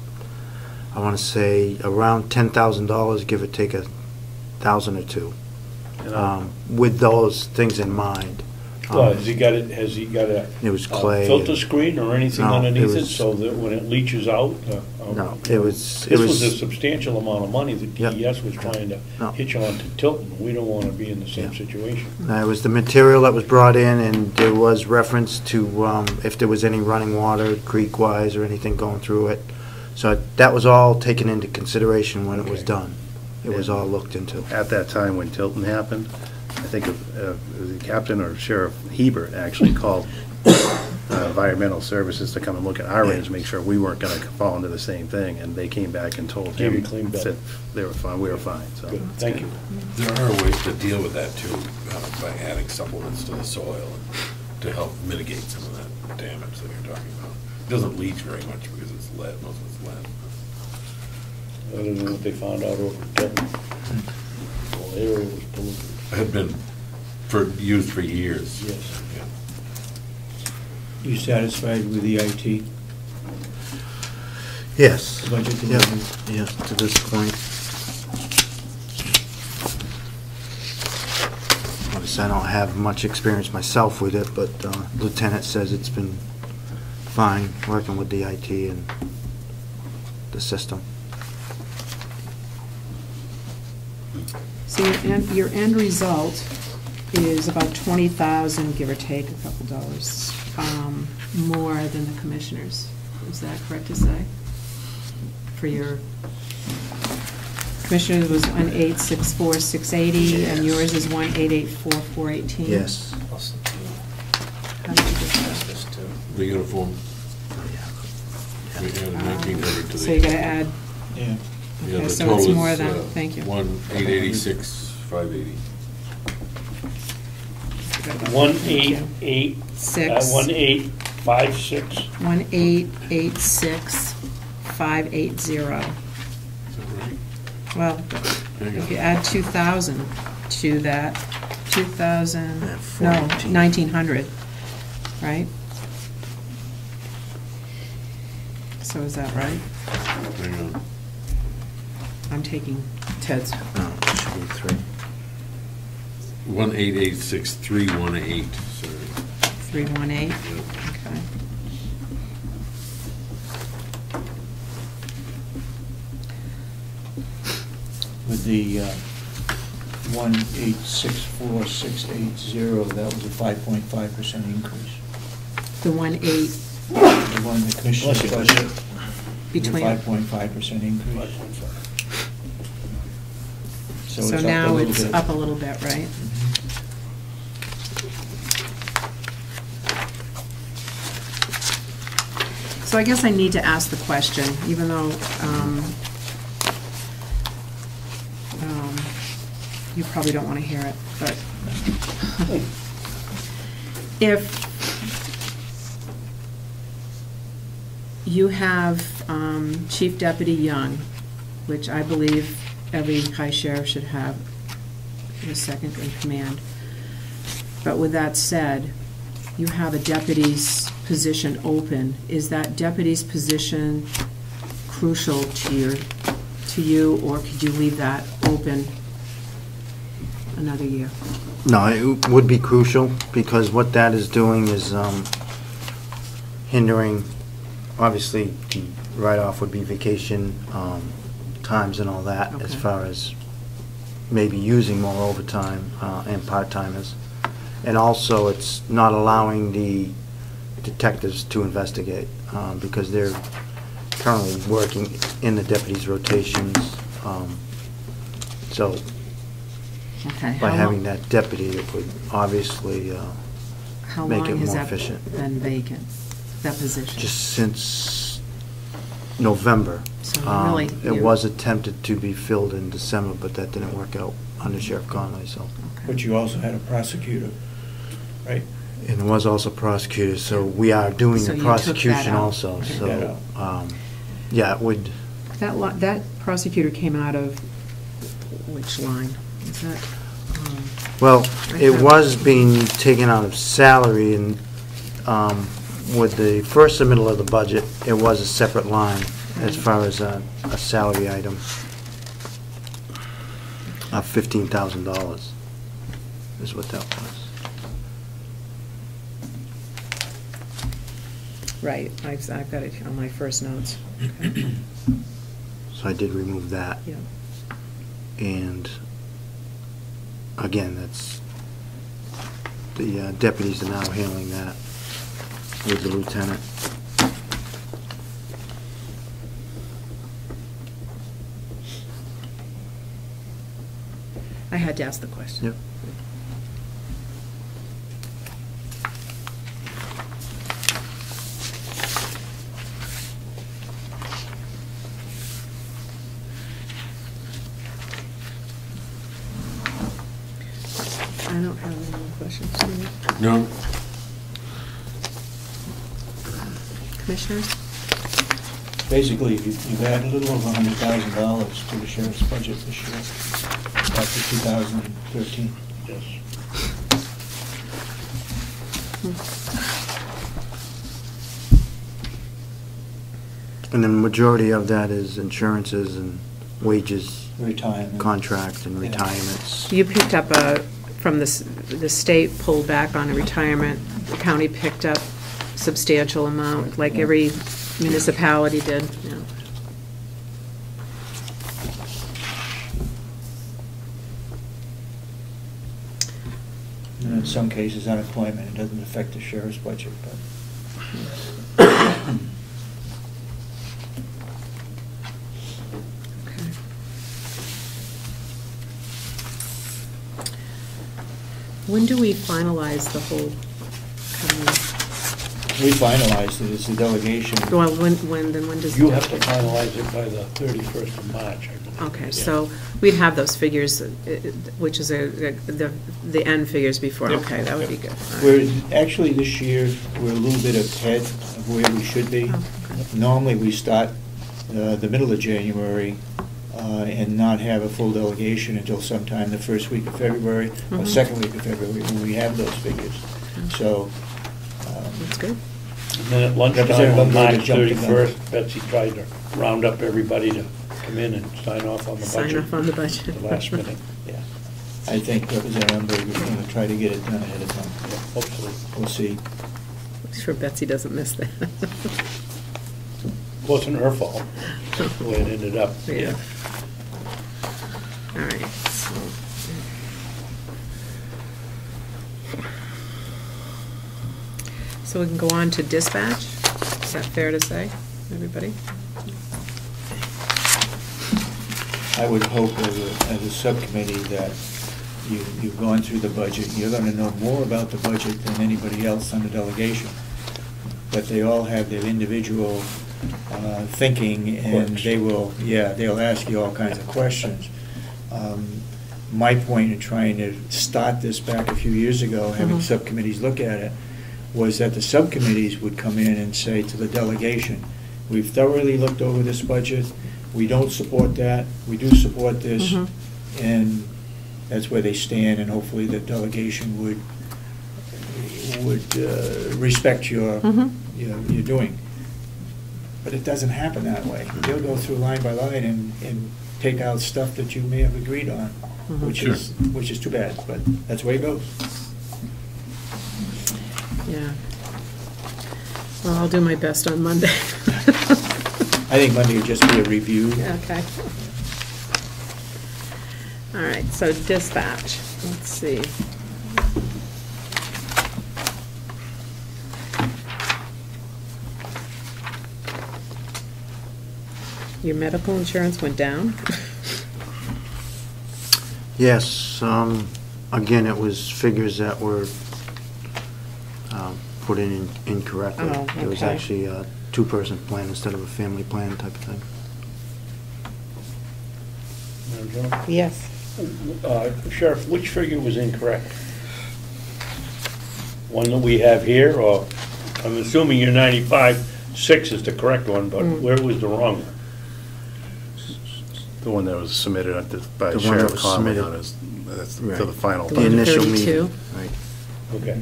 I want to say, around $10,000, give or take $1,000 or $2,000, with those things in mind. Well, has he got a It was clay. filter screen or anything No, it underneath it, was- so that when it leaches out? No, it was. This was a substantial amount of money that Yep. DES was trying to No. hitch on to Tilton. We don't want to be in the same Yeah. situation. It was the material that was brought in, and there was reference to if there was any running water, creek-wise, or anything going through it. So that was all taken into consideration when it was Okay. done. It was all looked into. At that time when Tilton happened, I think the captain or Sheriff Hebert actually called environmental services to come and look at our range, make sure we weren't going to fall into the same thing, and they came back and told Gave him, you a clean bill. said they were fine, we were fine, so. Good, thank you. There are ways to deal with that too, by adding supplements to the soil and to help mitigate some of that damage that you're talking about. It doesn't leach very much because it's lead, most of it's lead. Other than what they found out over in Tilton. The whole area was polluted. It had been used for years. Yes. Yeah. You satisfied with the IT Yes. budget? Yeah, yes, to this point. Notice I don't have much experience myself with it, but Lieutenant says it's been fine working with the IT and the system. So your end result is about 20,000, give or take a couple dollars, more than the commissioners. Is that correct to say? For your commissioners was 1,864,680, and yours is 1,884,418. Yes. How did you get that? The uniform. We added 1,900 to the. So you gotta add, Yeah. Yeah, okay, the so total it's is, more than, thank you. 1,886,580. 1856. 1,886,580. Is that right? Well, Hang if on. you add 2,000 to that, 2,000, Yeah, no, 418. 1,900, right? So is that right? Hang on. I'm taking Ted's. No, it should be 3. 1,886,318, sorry. 318, Yeah. okay. With the 1,864,680, that was a 5.5% increase. The 1.8 The one in the commissioner's Bless you. budget, between, 5.5% increase. so it's up a now little it's bit. up a little bit, right? So I guess I need to ask the question, even though you probably don't want to hear it, but if you have Chief Deputy Young, which I believe every high sheriff should have a second in command, but with that said, you have a deputy's position open. Is that deputy's position crucial to you, or could you leave that open another year? No, it would be crucial, because what that is doing is hindering, obviously, the write-off would be vacation times and all that, as Okay. far as maybe using more overtime and part-timers. And also, it's not allowing the detectives to investigate, because they're currently working in the deputies' rotations. So Okay. by how having long- that deputy, it would obviously how make long it has more that efficient. been vacant, that position? Just since November. So really, It you- was attempted to be filled in December, but that didn't work out under Sheriff Conley, so. Okay. But you also had a prosecutor, right? And it was also prosecuted, so we are doing So the you took that prosecution out. also, Took so, that yeah, it would, That prosecutor came out of which line? Is that, well, I it have- was being taken out of salary, and with the first submittal of the budget, it was a separate line as far as a salary item of $15,000 is what that was. Right, I've got it on my first notes. Okay. So I did remove that. Yeah. And again, that's, the deputies are now handling that with the lieutenant. I had to ask the question. Yep. I don't have any more questions. Do you? No, Commissioners? Basically, you've added a little over $100,000 to the sheriff's budget this year, after 2013. Yes. And the majority of that is insurances and wages, Retirement. contract and Yeah. retirements. You picked up from the state pulled back on a retirement, the county picked up substantial amount, like every municipality did, yeah. And in some cases, unemployment, it doesn't affect the sheriff's budget, but. Okay. When do we finalize the whole county? We finalized it, it's the delegation. Well, when does? You have to finalize it by the 31st of March, I believe. Okay, Yeah. so we'd have those figures, which is the end figures before, Yep. okay, that would be good. All right. We're, actually, this year, we're a little bit ahead of where we should be. Oh, okay. Normally, we start the middle of January and not have a full delegation until sometime the first week of February, or Mhm. second week of February, when we have those figures. So, That's good. And then at lunchtime Representative on March Lumberger jumped the gun. 31st, Betsy tried to round up everybody to come in and sign off on the budget. Sign off on the budget. At the last minute. yeah, I think Representative Lumberger is going to try to get it done ahead of time. Yeah, hopefully. We'll see. I'm sure Betsy doesn't miss that. Wasn't her fault, the way it ended up. Yeah. All right, so we can go on to dispatch? Is that fair to say, everybody? I would hope as a subcommittee that you've gone through the budget, you're going to know more about the budget than anybody else on the delegation. But they all have their individual thinking, and they will, they'll ask you all kinds of questions. My point in trying to start this back a few years ago, having Mhm. subcommittees look at it, was that the subcommittees would come in and say to the delegation, we've thoroughly looked over this budget, we don't support that, we do support this, Mhm. and that's where they stand, and hopefully the delegation would respect your doing. But it doesn't happen that way. They'll go through line by line and take out stuff that you may have agreed on, Mhm. which is too bad, but that's the way it goes. Yeah. Well, I'll do my best on Monday. I think Monday would just be a review. Okay. All right, so dispatch, let's see. Your medical insurance went down? Yes, again, it was figures that were put in incorrectly. Oh, It was okay. actually a two-person plan instead of a family plan type of thing. Madam Chairman? Yes. Sheriff, which figure was incorrect? One that we have here, or, I'm assuming your 95.6 is the correct one, but where was the wrong one? The one that was submitted by The one that Sheriff was Conley submitted. on his, that's Right. to the final. The The initial 132. meeting. Right. Okay.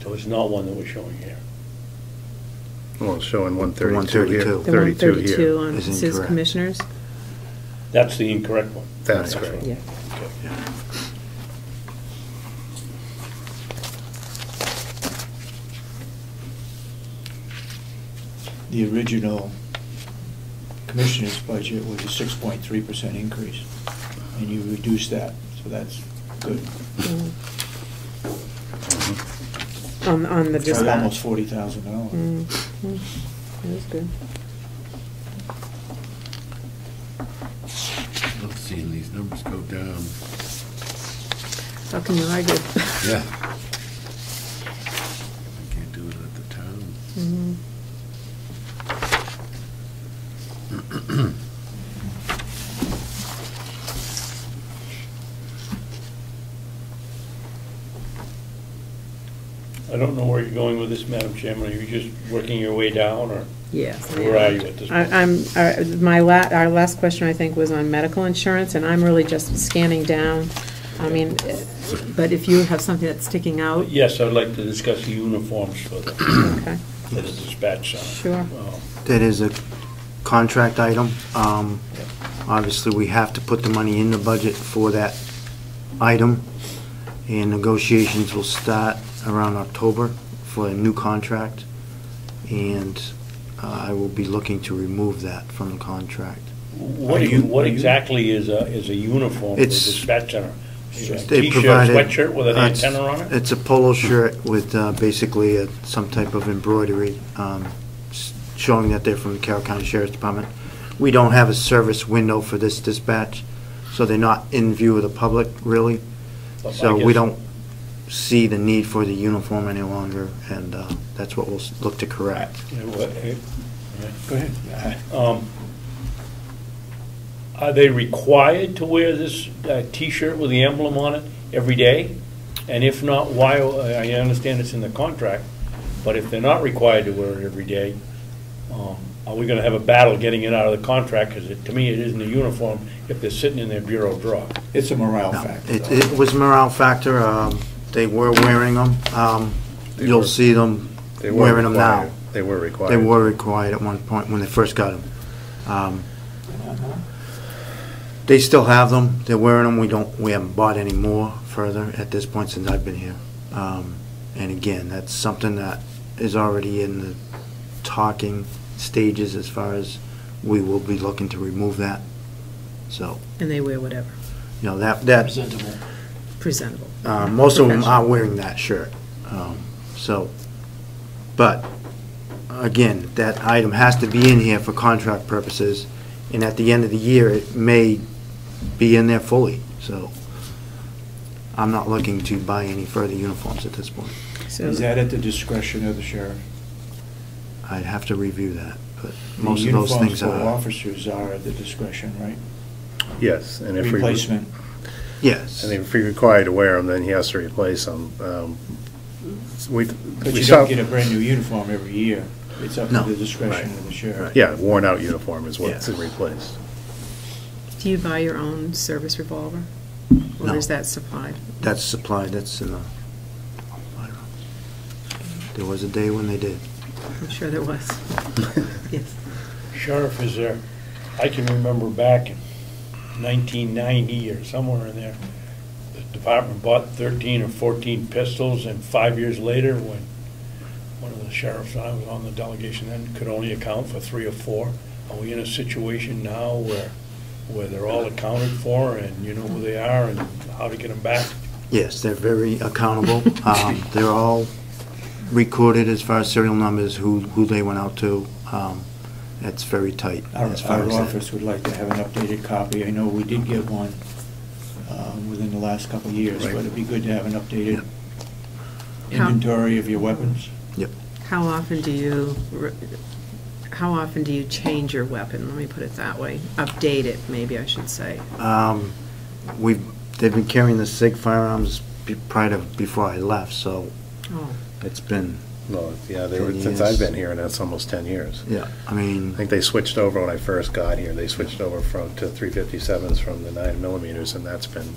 So it's not one that we're showing here. Well, it's showing 132 here, 132. The 32 132 here. on Is Sis incorrect. Commissioners? That's the incorrect one. That's right. correct. Yeah. Okay. the original commissioner's budget was a 6.3% increase, and you reduced that, so that's good. On the It's dispatch. almost $40,000. That is good. Love seeing these numbers go down. How can you argue? Yeah. I can't do it at the town. Mhm. I don't know where you're going with this, Madam Chairman. Are you just working your way down, or Yes. I where am. are you at this point? Our last question, I think, was on medical insurance, and I'm really just scanning down. I mean, but if you have something that's sticking out, Yes, I'd like to discuss the uniforms for okay, the dispatch center. sure. That is a contract item. Obviously, we have to put the money in the budget for that item, and negotiations will start around October for a new contract, and I will be looking to remove that from the contract. What exactly is a uniform for the It's- dispatch center? A They T-shirt, provided- sweatshirt with an it's- antenna on it? It's a polo shirt with basically some type of embroidery showing that they're from the Carroll County Sheriff's Department. We don't have a service window for this dispatch, so they're not in view of the public, really. But I So we guess- don't see the need for the uniform any longer, and that's what we'll look to correct. Go ahead. Are they required to wear this T-shirt with the emblem on it every day? And if not, why, I understand it's in the contract, but if they're not required to wear it every day, are we gonna have a battle getting it out of the contract? Because to me, it isn't a uniform if they're sitting in their bureau drawer. It's a morale No, factor. it was a morale factor. They were wearing them. You'll see them They were wearing them now. required. They were required. They were required at one point when they first got them. They still have them. They're wearing them. We haven't bought any more further at this point since I've been here. And again, that's something that is already in the talking stages as far as we will be looking to remove that. So, And they wear whatever, you know, that Presentable. presentable. most of them are wearing that shirt. But again, that item has to be in here for contract purposes, and at the end of the year, it may be in there fully. So I'm not looking to buy any further uniforms at this point. So, Is that at the discretion of the sheriff? I'd have to review that, but The most of those things uniforms for are. officers are at the discretion, right? Yes, and if we, Replacement. Yes. and if we're required to wear them, then he has to replace them. But We you saw, don't get a brand-new uniform every year. It's up to No. the discretion Right. of the sheriff. yeah, worn out uniform is what's Yes. replaced. do you buy your own service revolver? Or No. is that supplied? That's supplied, that's in the. There was a day when they did. I'm sure there was. Yes. Sheriff, is there, I can remember back in 1990 or somewhere in there, the department bought 13 or 14 pistols, and 5 years later, when one of the sheriffs and I was on the delegation then, could only account for 3 or 4. Are we in a situation now where they're all accounted for, and you know who they are and how to get them back? Yes, they're very accountable. They're all recorded as far as serial numbers, who they went out to. It's very tight as far Our as that. office would like to have an updated copy. I know we did get one within the last couple of years, Right. but it'd be good to have an updated How- inventory of your weapons. Yep. How often do you change your weapon? Let me put it that way. Update it, maybe I should say. They've been carrying the SIG firearms prior to, before I left, so Oh, it's been, Well, yeah, they were, 10 since years. I've been here, and that's almost 10 years. yeah, I I mean, think they switched over when I first got here. They switched over to 357s from the 9mm, and that's been,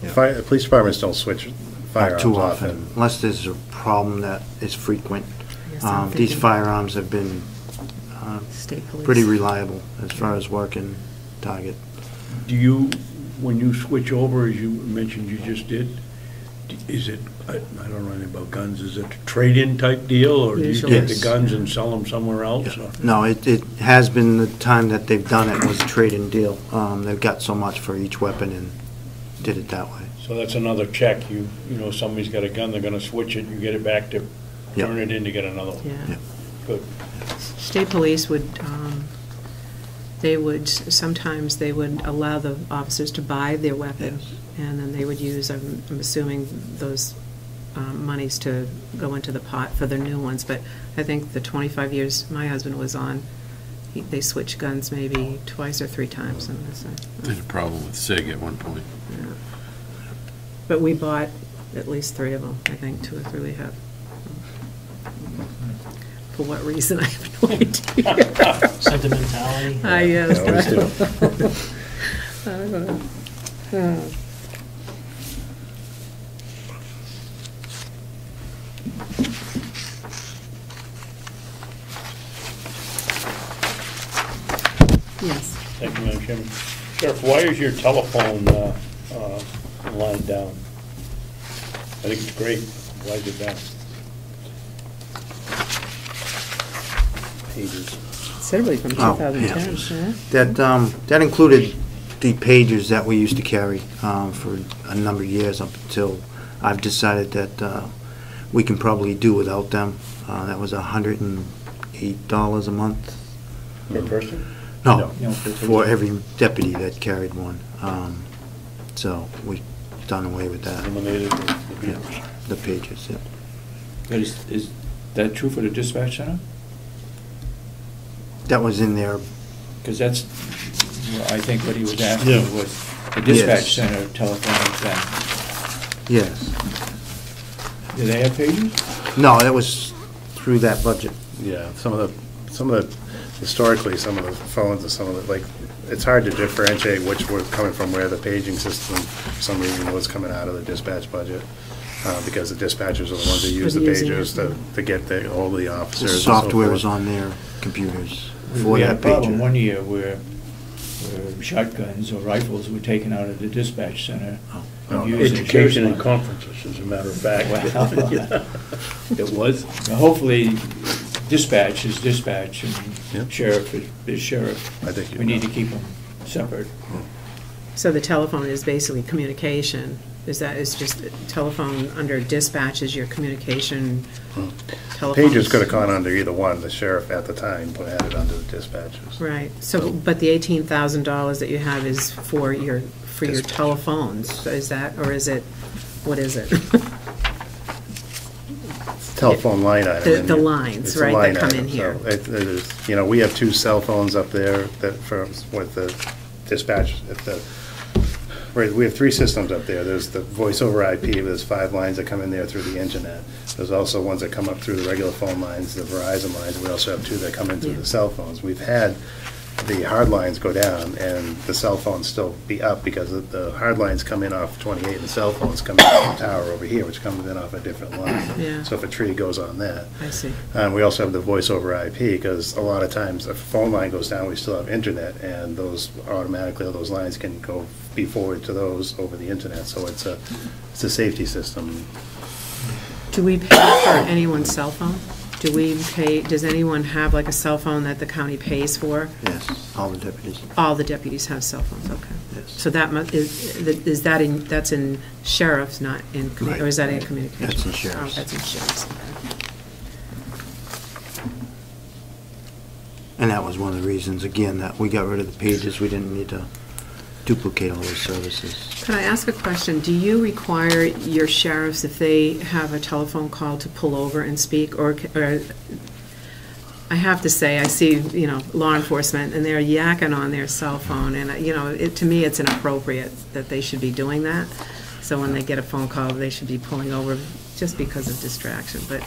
Yeah. police departments don't switch not firearms too often. often, unless there's a problem that is frequent. I guess I'm These thinking firearms have been state police. pretty reliable as far as working target. Do you, when you switch over, as you mentioned you just did, Is it, I don't know anything about guns, is it a trade-in type deal, or do you Usually. take the Yes. guns and sell them somewhere else? or- No, it has been the time that they've done it was a trade-in deal. They've got so much for each weapon and did it that way. So that's another check, you know, somebody's got a gun, they're gonna switch it, you get it back to Yep. turn it in to get another one. Yeah. Yep. Good. State police would, sometimes they would allow the officers to buy their weapon, and then they would use, I'm assuming, those monies to go into the pot for their new ones. But I think the 25 years my husband was on, they switched guns maybe twice or three times. I had a problem with SIG at one point. Yeah. But we bought at least 3 of them, I think, 2 or 3 we have. For what reason, I have no idea. Sentimentality. Yes. I always do. I don't know. Oh. Yes. Thank you, Madam Chairman. Sheriff, why is your telephone line down? I think it's great. Why is it down? Pages. Certainly from Oh, 2010, yeah. That included the pages that we used to carry for a number of years up until I've decided that we can probably do without them. That was $108 a month. Per person? No, No, for every deputy that carried one. So we've done away with that. Eliminated the Yeah, papers. the pages, yeah. But is that true for the dispatch center? That was in there. Because that's, well, I think what he was asking Yeah. was the dispatch Yes. center telephone then. Yes. Do they have pages? No, that was through that budget. Yeah, historically, some of the phones and some of the, like, it's hard to differentiate which were coming from where the paging system, for some reason, was coming out of the dispatch budget, because the dispatchers are the ones that use the Using it, pagers to get all the officers The and so software forth. is on their computers for We had a that problem pager. one year where shotguns or rifles were taken out of the dispatch center. Oh. and used in Education and sheriff's conferences, as a matter of fact. Well, It was. Now, hopefully, dispatch is dispatch Yeah. and sheriff is sheriff. I think you We need to know. keep them separate. So the telephone is basically communication. Is just telephone under dispatch is your communication telephone? Pagers could have gone under either one, the sheriff at the time had it under the dispatchers. Right, so, but the $18,000 that you have is for your Dispatch. telephones, so is that, or is it, what is it? Telephone line item. The lines, It's a right, that line come item, in here. so it is, you know, we have 2 cell phones up there that with the dispatch, right, we have 3 systems up there. There's the voice over IP, there's 5 lines that come in there through the internet. There's also ones that come up through the regular phone lines, the Verizon lines, and we also have 2 that come in through Yeah. the cell phones. We've had the hard lines go down and the cell phones still be up because the hard lines come in off 28 and the cell phones come in off the tower over here, which comes in off a different line. Yeah. So if a tree goes on that. I see. We also have the voice over IP, because a lot of times if a phone line goes down, we still have internet, and those automatically, all those lines can be forwarded to those over the internet, so it's a safety system. Do we pay for anyone's cell phone? Does anyone have like a cell phone that the county pays for? Yes, all the deputies. All the deputies have cell phones, okay. Yes. So is that that's in sheriff's, not in, or is that in communications? That's in sheriff's. Oh, that's in sheriff's, okay. And that was one of the reasons, again, that we got rid of the pages. We didn't need to duplicate all those services. Can I ask a question? Do you require your sheriffs, if they have a telephone call, to pull over and speak? Or I have to say, I see, law enforcement, and they're yakking on their cell phone, and, to me, it's inappropriate that they should be doing that. So when they get a phone call, they should be pulling over just because of distraction, but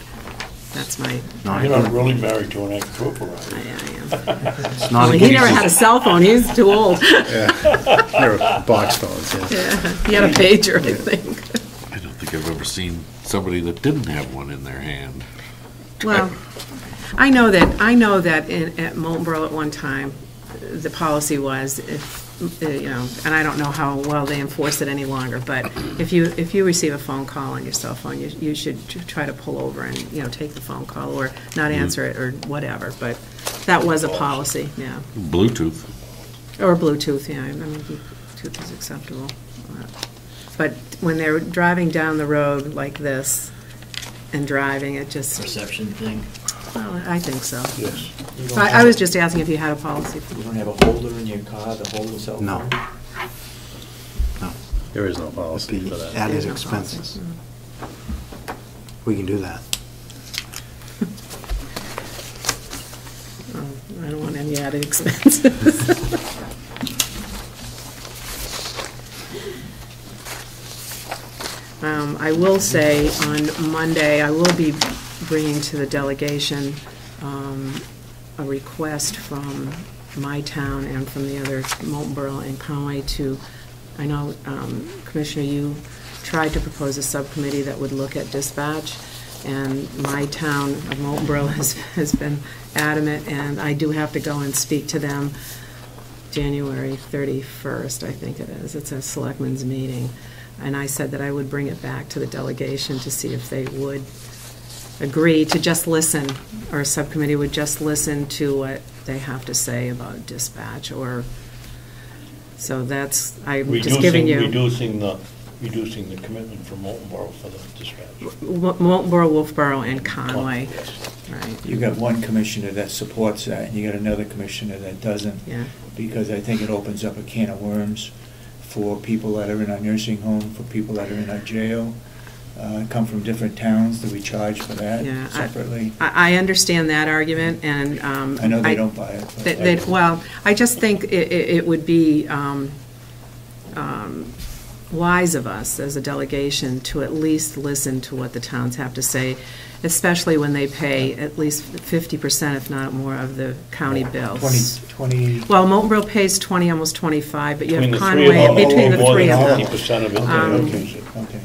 that's my... You're not really married to an ex-trooper, are I you? am. It's not Well, a he case never of- had a cell phone, he's too old. They're box phones, yeah. Yeah, he had a pager, I think. I don't think I've ever seen somebody that didn't have one in their hand. Well, I know that at Moultonborough at one time, the policy was if you know, and I don't know how well they enforce it any longer, but if you receive a phone call on your cell phone, you should try to pull over and, you know, take the phone call or not answer it or whatever, but that was a policy, yeah. Bluetooth. Or Bluetooth, yeah, I mean, Bluetooth is acceptable. But when they're driving down the road like this and driving, it just, Perception thing. well, I think so. Yes. You don't I have- was just asking if you had a policy. You don't have a holder in your car to hold the cell phone? No. No. There is no It'd policy be for that. added There's no expenses. policy. We can do that. Oh, I don't want any added expenses. I will say, on Monday, I will be bringing to the delegation a request from my town and from the other, Moulton Borough and Conway, to, I know, Commissioner, you tried to propose a subcommittee that would look at dispatch, and my town of Moulton Borough has been adamant, and I do have to go and speak to them January 31st, I think it is. It's a selectmen's meeting. And I said that I would bring it back to the delegation to see if they would agree to just listen, or a subcommittee would just listen to what they have to say about dispatch, or, so that's, I'm just giving you. Reducing the commitment from Moulton Borough for the dispatch. Moulton Borough, Wolfboro, and Conway, Yes. right, You got one commissioner that supports that, and you got another commissioner that doesn't, yeah. because I think it opens up a can of worms for people that are in our nursing home, for people that are in our jail, come from different towns. Do we charge for that Yeah, separately? I understand that argument, and. I know they don't buy it. But Well, I just think it would be wise of us as a delegation to at least listen to what the towns have to say, especially when they pay at least 50%, if not more, of the county bills. 20, Well, Moulton Borough pays 20, almost 25, but you have Between the three Conway, of them, between the more three than of them. 50% of it. okay.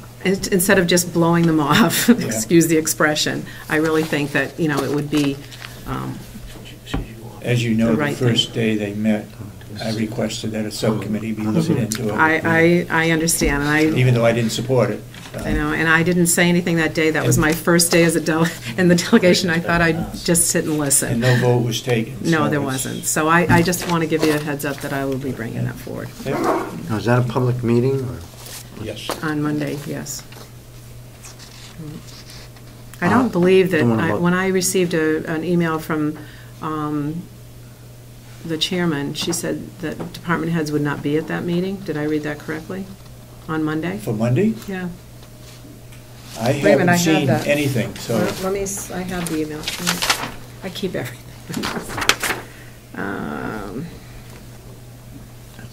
Instead of just blowing them off, Yeah. excuse the expression, I really think that, you know, it would be, As you know, The the right first day they met, I requested that a subcommittee be looking into it. I understand, and Even though I didn't support it. I know, and I didn't say anything that day. That was my first day as a in the delegation. I thought I'd just sit and And listen. no vote was taken. No, so there it's- wasn't. So I just want to give you a heads up that I will be bringing that forward Yep. Now, is that a public meeting, or? Yes. on Monday, yes. I don't believe that, don't wanna vote. when I received an email from the chairman, she said that department heads would not be at that meeting. Did I read that correctly? On Monday? For Monday, Yeah. I Wait a minute, haven't I have seen that. anything, so. Let me, I have the email. I keep everything.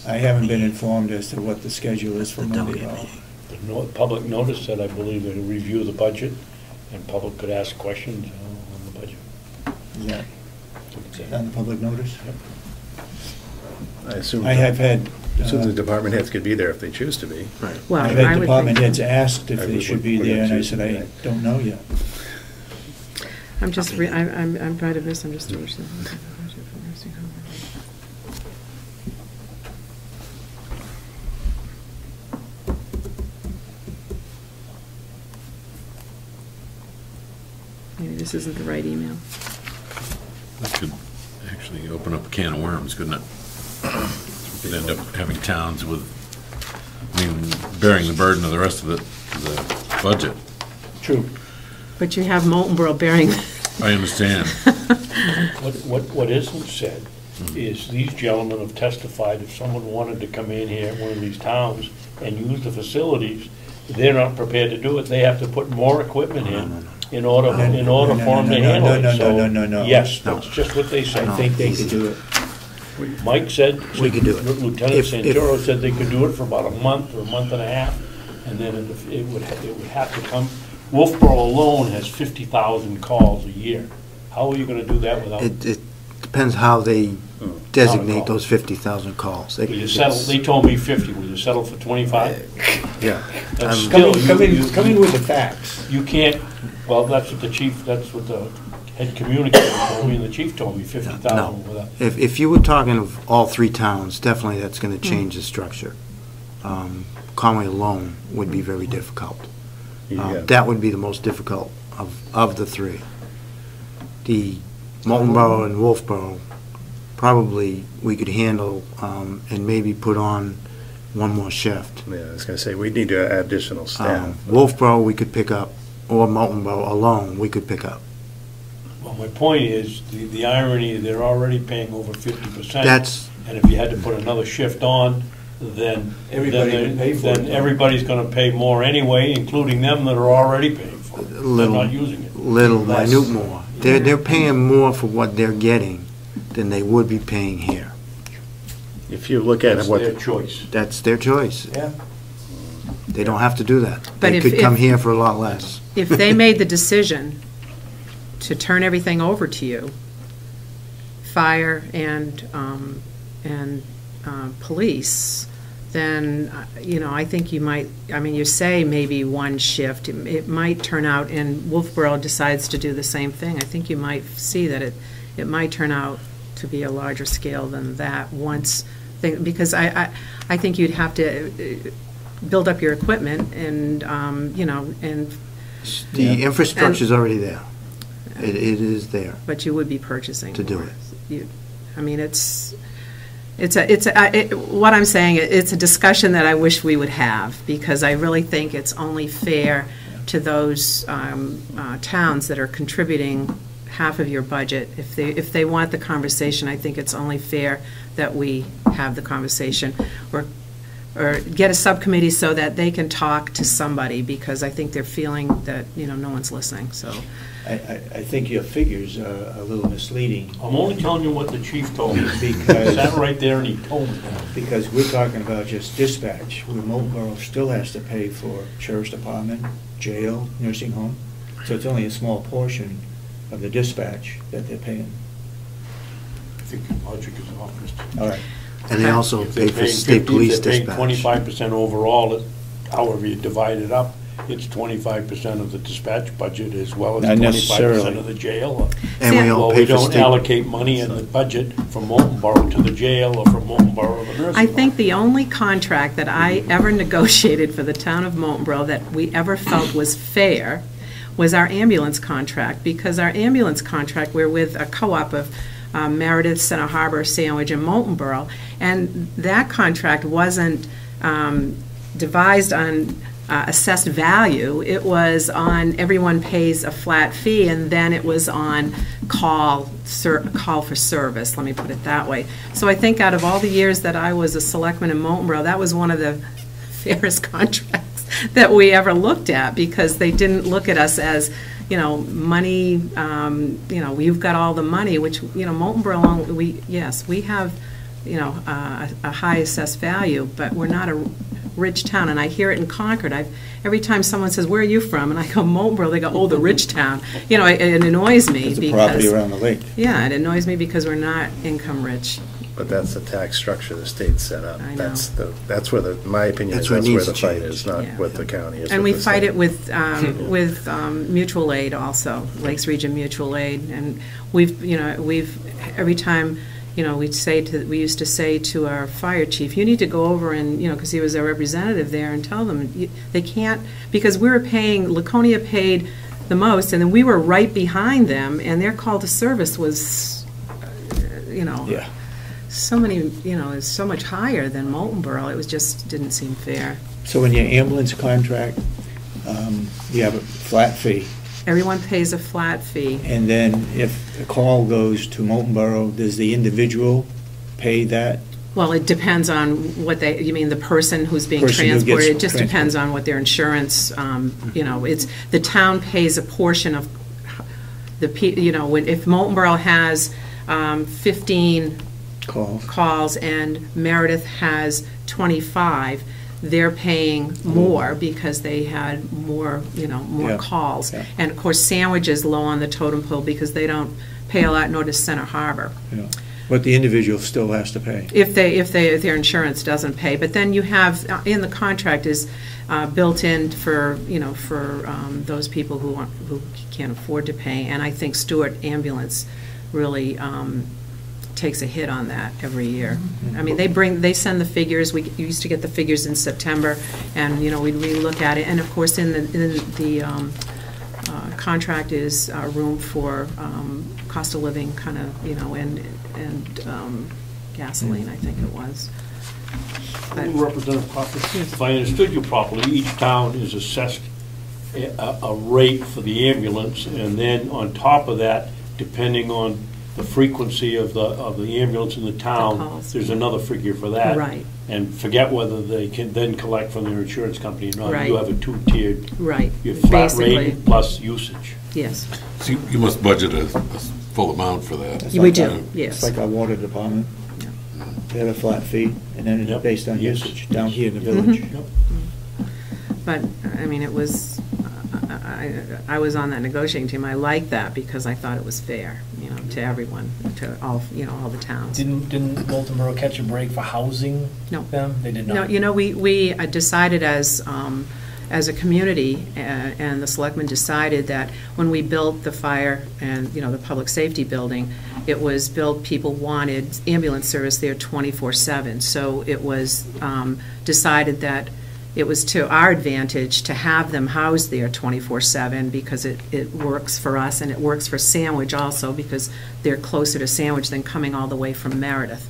I haven't been informed as to what the schedule is for The Monday. delegate at all. meeting. The public notice said, I believe, they'll review the budget, and public could ask questions on the budget. Is that on the public notice? I assume. I have had, Assume the department heads could be there if they choose to be. Right. Well, I've I had would department think, heads asked if I they would- should be would there, and I choose said, to I be. don't know yet. I'm just, I'm trying to misunderstood what you said. Maybe this isn't the right email. That could actually open up a can of worms, couldn't it? We could end up having towns with, I mean, bearing the burden of the rest of the budget. True. But you have Moulton Borough bearing, I understand. What isn't said is these gentlemen have testified if someone wanted to come in here, one of these towns, and use the facilities, they're not prepared to do it. They have to put more equipment in order for them to handle it. So, No. yes, that's just what they I said. think they could do it. Mike said, We could do it. Lieutenant If- Santoro said they could do it for about a month or a month and a half, and then it would have to come. Wolfboro alone has 50,000 calls a year. How are you gonna do that without? It depends how they Not designate a those 50,000 calls. Will you settle, they told me 50, will you settle for 25? Yeah. That's I'm- still, Come in with the facts. you can't, well, that's what the chief, that's what the had communicated with me, and the chief told me 50,000 with that. If you were talking of all three towns, definitely that's going to change the structure. Conway alone would be very difficult. Yeah. That would be the most difficult of the three. The Moultonborough and Wolfboro, probably we could handle and maybe put on one more shift. Yeah, I was going to say, we need to add additional staff. Wolfboro we could pick up, or Moultonborough alone we could pick up. Well, my point is, the irony, they're already paying over 50%. That's, And if you had to put another shift on, then Everybody would pay for it, then though. everybody's going to pay more anyway, including them that are already paying for it. They're little, not using it. little Less. minute more. They're paying more for what they're getting than they would be paying here. If you look at That's what, their choice. That's their choice. Yeah. They don't have to do that. But They if- could come if- here for a lot less. If they made the decision to turn everything over to you, fire and police, then, I think you might, you say maybe one shift, it might turn out, and Wolfboro decides to do the same thing, I think you might see that it might turn out to be a larger scale than that once, because I think you'd have to build up your equipment and, and The infrastructure's already there. It is there. but you would be purchasing To do more. it. What I'm saying, it's a discussion that I wish we would have, because I really think it's only fair to those towns that are contributing half of your budget. If they want the conversation, I think it's only fair that we have the conversation, or get a subcommittee so that they can talk to somebody, because I think they're feeling that, no one's listening, so. I think your figures are a little misleading, I'm only telling you what the chief told me. He because, sat right there and he told me that. because we're talking about just dispatch, where Moultonborough still has to pay for sheriff's department, jail, nursing home, so it's only a small portion of the dispatch that they're paying. I think your logic is off, Mr. All right. And they also If they're pay for paying state 50, police if they're paying dispatch. 25% overall, however you divide it up, it's 25% of the dispatch budget as well as Not 25% necessarily. of the jail. And we all Well, pay we for don't state. allocate money in the budget from Moultonborough to the jail or from Moultonborough to the nursing I home. think the only contract that I ever negotiated for the town of Moultonborough that we ever felt was fair was our ambulance contract, because our ambulance contract, we're with a co-op of Meredith, Center Harbor, Sandwich, and Moultonborough, and that contract wasn't devised on assessed value. It was on everyone pays a flat fee, and then it was on call for service, let me put it that way. So I think out of all the years that I was a selectman in Moultonborough, that was one of the fairest contracts that we ever looked at, because they didn't look at us as, money, we've got all the money, which, Moultonborough, we have, a high assessed value, but we're not a rich town, and I hear it in Concord. Every time someone says, "Where are you from?" and I go, "Moultonborough," they go, "Oh, the rich town." It annoys me There's a because property around the lake. yeah, it annoys me because we're not income rich. but that's the tax structure the state set up. I know. That's where in my opinion, That's is where it that's where needs the to fight change. is, not Yeah. with the county. it's And with we the fight state. it with mutual aid also, Lakes Region Mutual Aid, and we've every time, we used to say to our fire chief, you need to go over and, because he was our representative there, and tell them, they can't, because we were paying, Laconia paid the most, and then we were right behind them, and their call to service was, Yeah. so many, is so much higher than Moultonborough. It was just, didn't seem fair. So in your ambulance contract, you have a flat fee, Everyone pays a flat fee. and then if a call goes to Moultonborough, does the individual pay that? Well, it depends on what you mean the person who's being Person who gets transported. It just transported. depends on what their insurance, it's, the town pays a portion of if Moultonborough has 15 Call. calls and Meredith has 25, they're paying more because they had more, more Yeah. calls. Yeah. And of course, Sandwich is low on the totem pole because they don't pay a lot, nor does Center Harbor. Yeah. But the individual still has to pay. If their insurance doesn't pay. But then you have, in the contract is built in for, those people who can't afford to pay. And I think Stewart Ambulance really takes a hit on that every year. I mean, they send the figures. We used to get the figures in September, and, we'd relook at it. And of course, in the contract is room for cost of living kind of, and gasoline, I think it was. But- Representative Crawford, if I understood you properly, each town is assessed a rate for the ambulance, and then on top of that, depending on the frequency of the ambulance in the town, calls. there's another figure for that. Right. And forget whether they can then collect from their insurance company or not. Right. You have a two-tiered, Right. your flat Basically. rate plus usage. Yes. So you must budget a full amount for that. That's We like do, our- yes. It's like our water department. They have a flat fee, and then it's Yep. based on Yes. usage down here in the village. Yep. But, I mean, it was, I was on that negotiating team. I liked that because I thought it was fair, to everyone, to all, all the towns. Didn't Moulton Borough catch a break for housing No. them? They did not. No, we decided as a community, and the selectmen decided that when we built the fire and, the public safety building, it was built, people wanted ambulance service there 24/7. So it was decided that it was to our advantage to have them housed there 24/7 because it works for us, and it works for Sandwich also because they're closer to Sandwich than coming all the way from Meredith.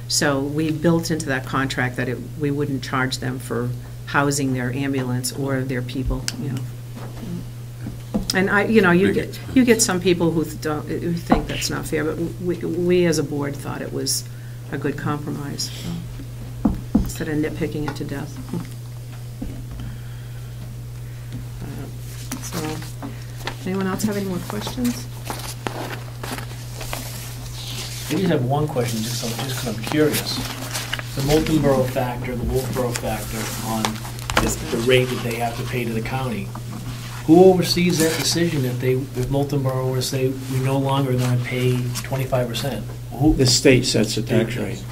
So we built into that contract that we wouldn't charge them for housing their ambulance or their people, And you get some people who think that's not fair, but we as a board thought it was a good compromise, so, instead of nitpicking it to death. So, anyone else have any more questions? I just have one question, just because I'm curious. The Moulton Borough factor, the Wolfboro factor on the rate that they have to pay to the county. Who oversees that decision if Moulton Borough were to say, we no longer are going to pay 25%? The state sets the tax rate,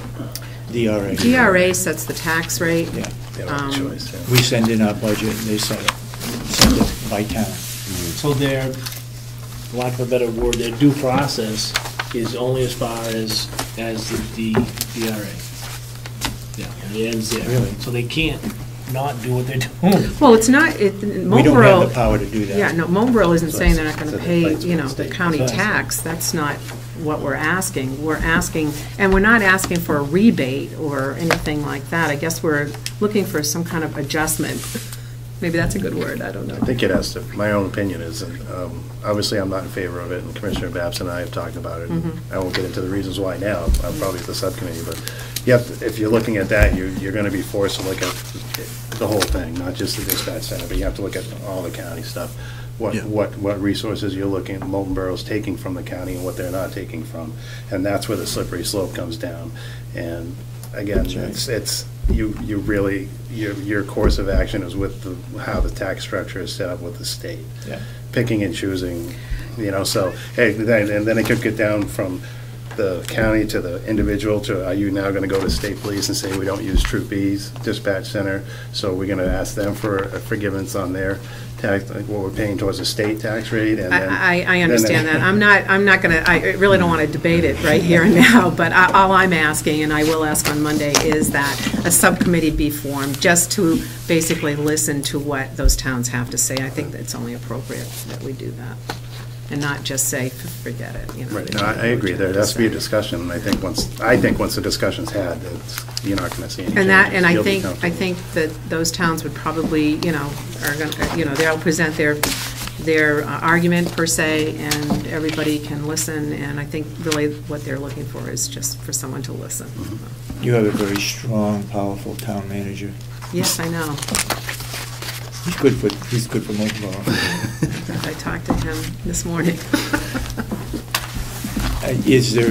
DRA. DRA sets the tax rate. Yeah, They don't have a choice, yeah. we send in our budget and they set it by town. So their, for lack of a better word, their due process is only as far as the DRA. Yeah, and it ends there. Really? So they can't not do what they're doing. Well, it's not, We don't have the Marlboro, power to do that. yeah, no, Marlboro isn't So saying it's- they're not going so to it pay, fights with the the state. county That's right. tax. That's not what we're asking. We're asking, and we're not asking for a rebate or anything like that. I guess we're looking for some kind of adjustment. Maybe that's a good word, I don't know. I think it has to, my own opinion is, and obviously I'm not in favor of it, and Commissioner Babson and I have talked about it, and I won't get into the reasons why now, I'm probably at the subcommittee, but you have to, if you're looking at that, you're gonna be forced to look at the whole thing, not just the dispatch center, but you have to look at all the county stuff. What resources you're looking at, Moulton Borough's taking from the county and what they're not taking from, and that's where the slippery slope comes down. And again, That's right. it's you really, your course of action is with how the tax structure is set up with the state. Yeah. Picking and choosing, so, hey, and then it could get down from the county to the individual to, are you now gonna go to state police and say, we don't use Troop E's dispatch center, so we're gonna ask them for a forgiveness on their tax, like what we're paying towards the state tax rate, and then. I understand that. I'm not gonna, I really don't want to debate it right here and now, but all I'm asking, and I will ask on Monday, is that a subcommittee be formed just to basically listen to what those towns have to say. I think that it's only appropriate that we do that, and not just say, forget it, Right, no, I agree, there has to be a discussion, and I think once the discussion's had, you're not gonna see any changes. And I You'll be think comfortable. that those towns would probably, are gonna, they'll present their argument per se, and everybody can listen, and I think really what they're looking for is just for someone to listen. You have a very strong, powerful town manager. Yes, I know. He's good for Moulton Borough. I talked to him this morning. Is there,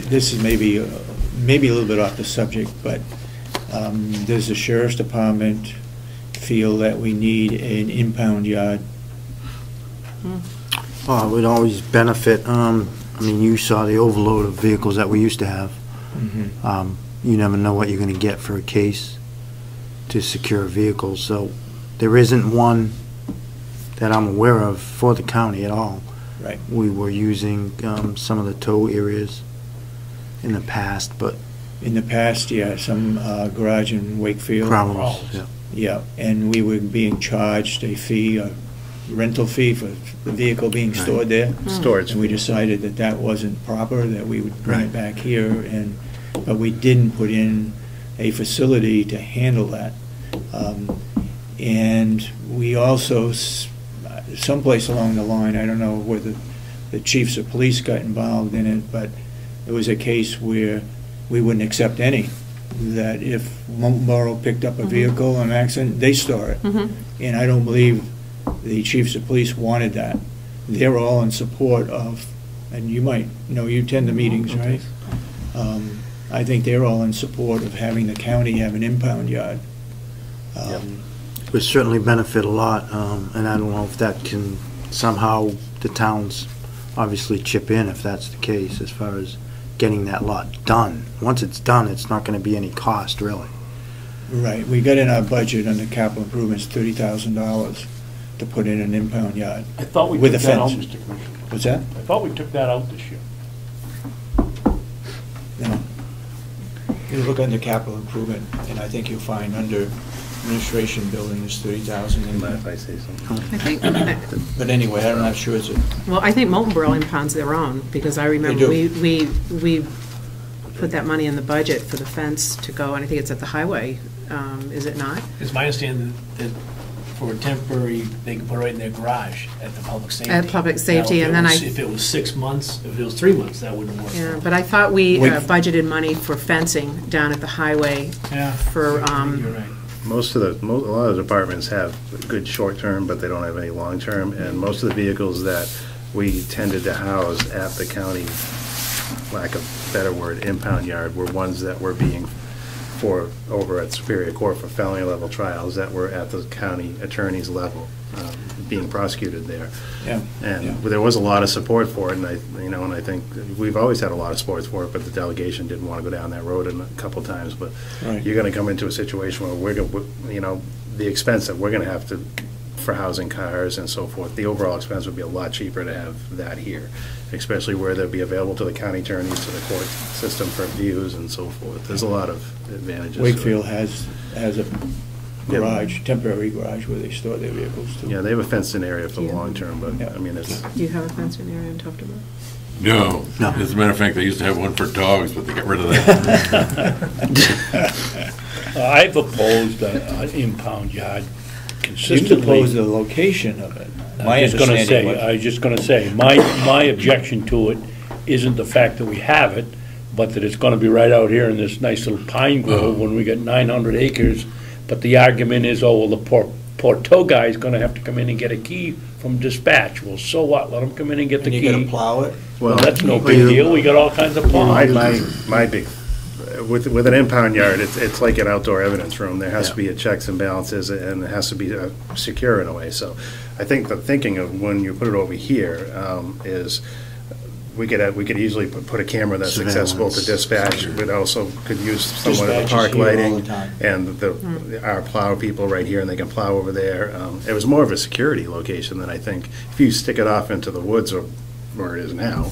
this is maybe a little bit off the subject, but does the sheriff's department feel that we need an impound yard? Oh, it would always benefit. I mean, you saw the overload of vehicles that we used to have. Mhm. You never know what you're gonna get for a case to secure a vehicle, so there isn't one that I'm aware of for the county at all. Right. We were using some of the tow areas in the past, but In the past, yeah, some garage in Wakefield. Crowell's, yeah. Yeah, and we were being charged a fee, a rental fee for the vehicle being Right. stored there. Storage. And we decided that that wasn't proper, that we would bring Right. it back here, but we didn't put in a facility to handle that. And we also, someplace along the line, I don't know whether the chiefs of police got involved in it, but it was a case where we wouldn't accept any, that if Molten Borough picked up a vehicle on an accident, they store it. And I don't believe the chiefs of police wanted that. They're all in support of, and you might know, you attend the meetings, right? I think they're all in support of having the county have an impound yard. Would certainly benefit a lot, and I don't know if that can, somehow, the towns obviously chip in if that's the case, as far as getting that lot done. Once it's done, it's not gonna be any cost, really. Right, we got in our budget under capital improvements $30,000 to put in an impound yard. I thought we With took a that out, fence. Mr. Commissioner. What's that? I thought we took that out this year. No. You look under capital improvement, and I think you'll find under administration building is 30,000 in Mind there. if I say something? I think, But anyway, I'm not sure it's a, well, I think Molten Borough impounds their own, because I remember do. we put that money in the budget for the fence to go, and I think it's at the highway, is it not? It's my understanding that for temporary, they can put it right in their garage at the public safety. At public safety, Now, and then if it was 6 months, if it was 3 months, that wouldn't work. Yeah, but I thought we Wait. budgeted money for fencing down at the highway Yeah. for, You're right. Most of a lot of the departments have good short-term, but they don't have any long-term, and most of the vehicles that we tended to house at the county, lack of better word, impound yard, were ones that were being over at Superior Court for felony level trials that were at the county attorney's level, being prosecuted there. yeah. And there was a lot of support for it, and I think we've always had a lot of support for it, but the delegation didn't want to go down that road a couple times. But Right. you're going to come into a situation where we're going to, the expense that we're going to have to, for housing cars and so forth, the overall expense would be a lot cheaper to have that here, especially where they'll be available to the county attorneys, to the court system for views and so forth. There's a lot of advantages to it. Wakefield has a garage, temporary garage where they store their vehicles too. Yeah, they have a fenced-in area for the Yeah. long term, but, Yeah. I mean, it's, do you have a fencing area in Tufton? No. No. As a matter of fact, they used to have one for dogs, but they got rid of that. I've opposed an impound yard You consistently. propose the location of it. My I was understanding just gonna say, my objection to it isn't the fact that we have it, but that it's gonna be right out here in this nice little pine grove when we get 900 acres. But the argument is, oh, well, the poor tow guy's gonna have to come in and get a key from dispatch. Well, so what? Let him come in and get the And you key. gotta plow it? Well, that's no Well, big you- deal. We got all kinds of my, ponds. my big, with an impound yard, it's like an outdoor evidence room. There has to be a checks and balances, and it has to be secure in a way. So I think the thinking of when you put it over here is, we could easily put a camera that's accessible to dispatch. We'd also could use someone at the Dispatch is park here all lighting, the time. and our plow people right here, and they can plow over there. It was more of a security location than I think. If you stick it off into the woods or where it is now,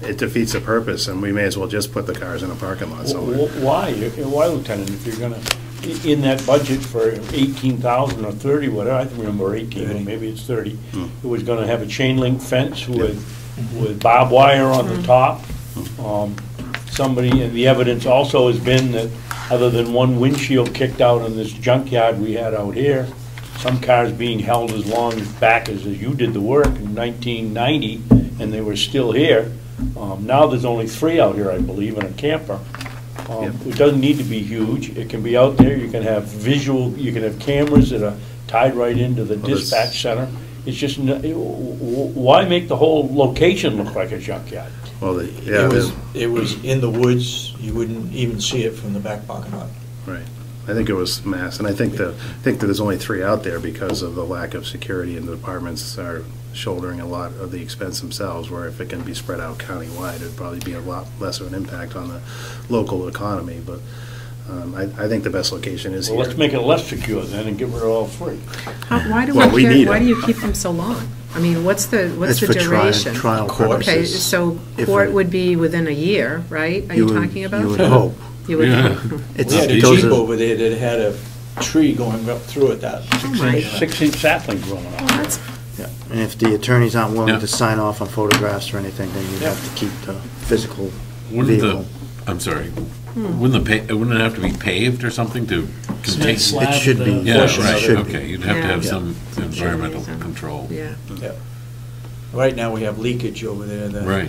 it defeats the purpose, and we may as well just put the cars in a parking lot somewhere. Why, Lieutenant, if you're gonna, in that budget for 18,000 or 30, whatever, I can remember 18, or maybe it's 30, it was gonna have a chain link fence with barbed wire on the top. And the evidence also has been that, other than one windshield kicked out in this junkyard we had out here, some cars being held as long back as you did the work in 1990, and they were still here. Now there's only 3 out here, I believe, in a camper. It doesn't need to be huge. It can be out there. You can have you can have cameras that are tied right into the dispatch center. It's just, why make the whole location look like a junkyard? Well, It was in the woods, you wouldn't even see it from the back parking lot. right. I think it was mass, and I think that there's only 3 out there because of the lack of security, and the departments are shouldering a lot of the expense themselves, where if it can be spread out countywide, it'd probably be a lot less of an impact on the local economy, but I think the best location is Well, here. let's make it less secure then and give it all free. Why do Well, we need why do them. you keep them so long? I mean, what's the It's for duration? trial Okay, purposes. so If court it- would be within a year, right? Are you would- talking about? You would hope. You would- Yeah. It's, We had a those Jeep are- over there that had a tree going up through it that. Oh, my. 6-inch sapling growing Well, up. that's, yeah. And if the attorneys aren't willing Yeah. to sign off on photographs or anything, then you'd have to keep the physical Wouldn't the, vehicle. I'm sorry, wouldn't it have to be paved or something to contain? Cement slab. It should be. Yeah, portion of right, it should be. okay, you'd have to Yeah. have some environmental Should be some- control. yeah. Yeah. Right now, we have leakage over there. That Right.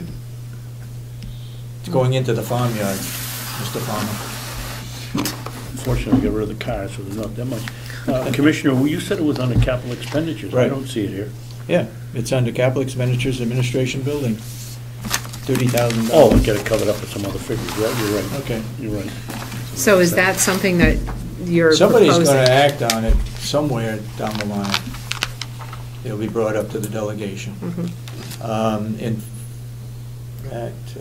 It's going into the farmyard, Mr. Farmer. Fortunately, we got rid of the cars, so there's not that much. Commissioner, well, you said it was under capital expenditures. I Right. don't see it here. Yeah, it's under capital expenditures, administration building, $30,000. Oh, we got it covered up with some other figures. Yeah, you're right. Okay. You're right. So is that something that you're Somebody's proposing? going to act on it somewhere down the line. It'll be brought up to the delegation. In fact,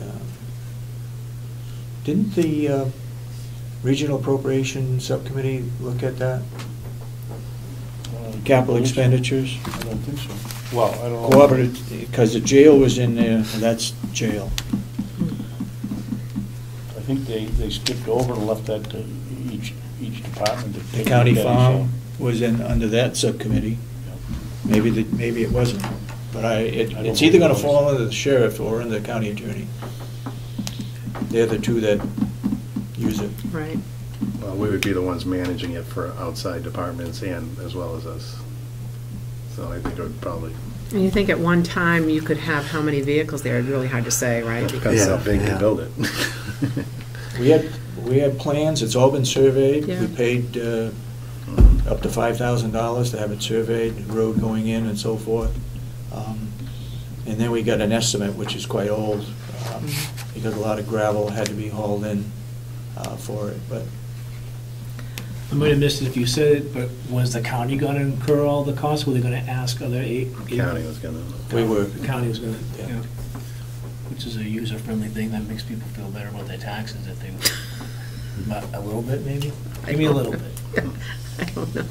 didn't the Regional Appropriation Subcommittee look at that? Capital expenditures? I don't think so. Well, I don't know. Cooperative, because the jail was in there, that's jail. I think they skipped over and left that to each department. to The take a county look at it, farm was in, under that subcommittee. Maybe it wasn't. But it's either gonna fall under the sheriff or under the county attorney. They're the two that use it. Right. Well, we would be the ones managing it for outside departments and as well as us. So I think it would probably, And you think at one time you could have how many vehicles there? It's really hard to say, right? depends how big Yeah. you build it. We had plans, it's all been surveyed. Yeah. We paid up to $5,000 to have it surveyed, the road going in and so forth. And then we got an estimate, which is quite old, because a lot of gravel had to be hauled in for it, but I might have missed it if you said it, but was the county going to incur all the costs? Were they going to ask other County was gonna. we were. The county was going to, Yeah. yeah. Which is a user-friendly thing that makes people feel better about their taxes if they, about a little bit maybe? Maybe a little bit. I don't know.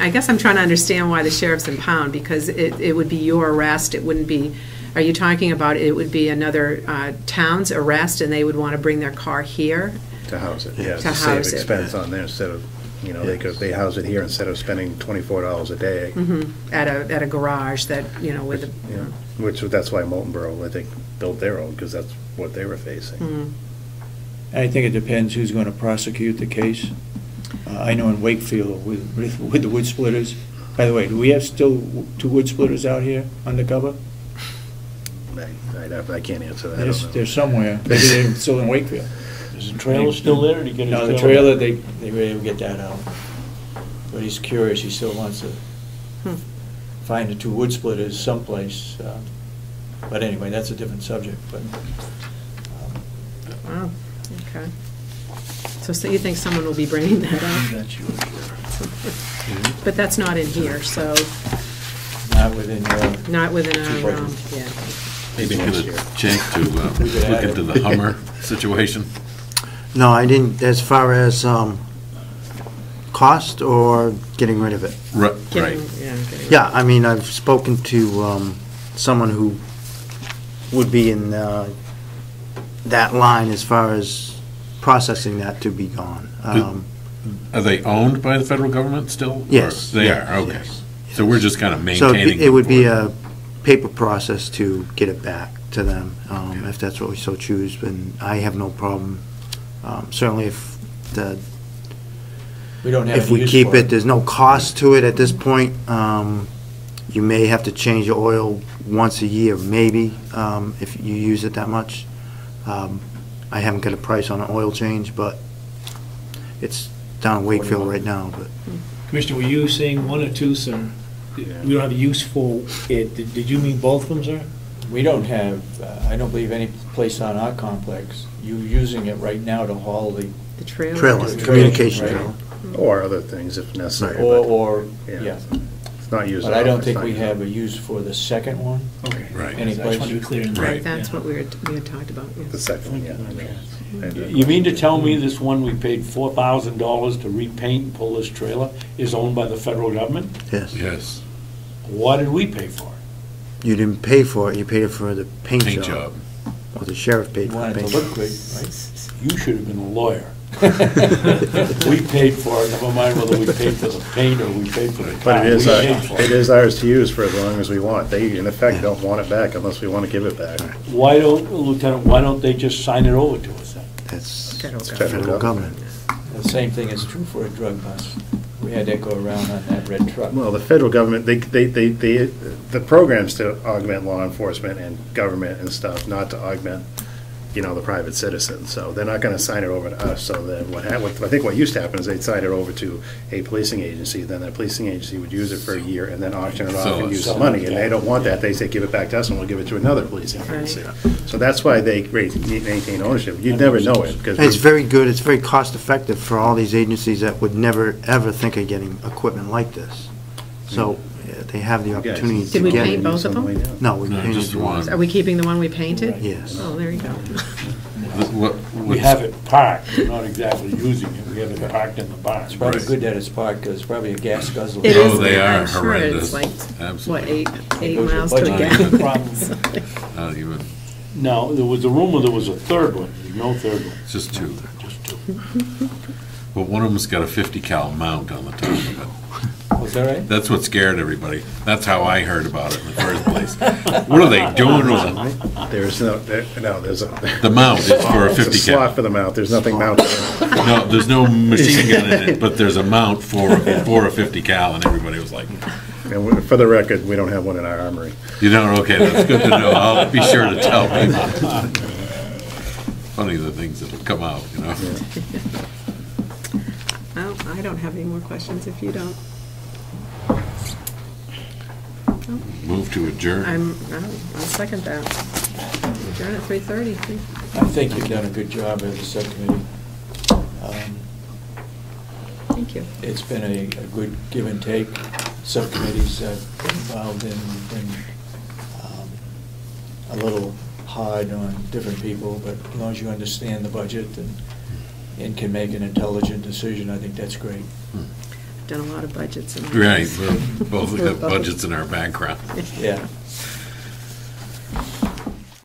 I guess I'm trying to understand why the sheriff's impound, because it would be your arrest, it wouldn't be, are you talking about it would be another town's arrest and they would want to bring their car here? To house it, yeah, To to save house it. expense on there instead of, they house it here instead of spending $24 a day. At a garage that, with a, Yeah, which, that's why Moultonborough, I think, built their own, because that's what they were facing. I think it depends who's going to prosecute the case. I know in Wakefield with the wood splitters. By the way, do we have still 2 wood splitters out here undercover? I can't answer that. I don't know. They're somewhere. Maybe they're still in Wakefield. Is the trailer still there, or did he get his No, the trailer? trailer, they were able to get that out. But he's curious, he still wants to find the 2 wood splitters someplace. But anyway, that's a different subject, but. wow, okay. So you think someone will be bringing that up? That's yours, yeah. But that's not in here, so Not within your. not within Two our, budgets. yeah. Maybe get a check to We could look add into it. the Hummer situation. No, I didn't, as far as cost or getting rid of it. Right. Getting- getting- Yeah, I mean, I've spoken to someone who would be in that line as far as processing that to be gone. Are they owned by the federal government still? Or- Yes. They yeah, are, okay. yes, So we're just kind of So maintaining. it would be them a paper process to get it back to them, Okay. if that's what we so choose, and I have no problem. Certainly if We don't have if any we use keep for it, there's no cost to it at this point. You may have to change the oil once a year, maybe, if you use it that much. I haven't got a price on an oil change, but it's down in Wakefield right now, but Commissioner, were you saying 1 or 2, sir? We don't have use for it. Did you mean both of them, sir? We don't have, I don't believe any place on our complex, you're using it right now to haul the, The trailer. Trailer, Trailer, communication right. trailer. Or other things if necessary. or, Yeah. yeah. It's not used. But I don't it's think not we used. have a use for the second one. Okay. Right. Any I just place? want to be clear in the. Right. That's yeah. what we had talked about, The yes. second one, yeah. I know. You mean to tell me this one we paid $4,000 to repaint and pull this trailer is owned by the federal government? Yes. Yes, What did we pay for it? You didn't pay for it, you paid it for the paint paint job. job. Or the sheriff paid You for want the it to paint look job. good, right? You should have been a lawyer. We paid for it, never mind whether we paid for the paint or we paid for the car. But it is, We paid for it is ours to use for as long as we want. They, in effect, don't want it back unless we want to give it back. Why don't, Lieutenant, why don't they just sign it over to us then? That's Federal federal government. The same thing is true for a drug bust. We had that go around on that red truck. Well, the federal government, the program's to augment law enforcement and government and stuff, not to augment, the private citizen. So they're not going to sign it over to us. So then I think what used to happen is they'd sign it over to a policing agency, then that policing agency would use it for a year and then auction it off and use the money. And they don't want that. They say, give it back to us and we'll give it to another policing agency. So that's why they maintain ownership. You'd never know it because. And it's very good, it's very cost-effective for all these agencies that would never, ever think of getting equipment like this. So they have the opportunity to Did we get paint it. both of them? No, we No, painted just one. Are we keeping the one we painted? Yes. Oh, there you go. We have it parked, we're not exactly using it, we have it parked in the barn. It's probably Right. good that it's parked, because it's probably a gas guzzler. It Oh, is, they are I'm sure horrendous. it's like, what, Absolutely. eight goes miles with to the budget. gallon? Problem. Not even, No, there was a rumor there was a third one, there's no third one, it's just two. just two. But one of them's got a 50 cal mount on the top of it. Was that right? That's what scared everybody. That's how I heard about it in the first place. What are they doing with it? There's there's a. The mount is for a It's a 50 slot cal. for the mount. There's nothing mounted. No, there's no machine gun in it, but there's a mount for a 50 cal, and everybody was like, And for the record, we don't have one in our armory. you know, okay, that's good to know. I'll be sure to tell people. Funny the things that'll come out, you know? Well, I don't have any more questions if you don't. Move to adjourn. I'll second that. Adjourn at 3:30. I think you've done a good job as a subcommittee. Thank you. It's been a good give and take. Subcommittees been involved in a little hard on different people, but as long as you understand the budget and can make an intelligent decision, I think that's great. Done a lot of budgets. And Right, we're both got budgets in our background. Yeah.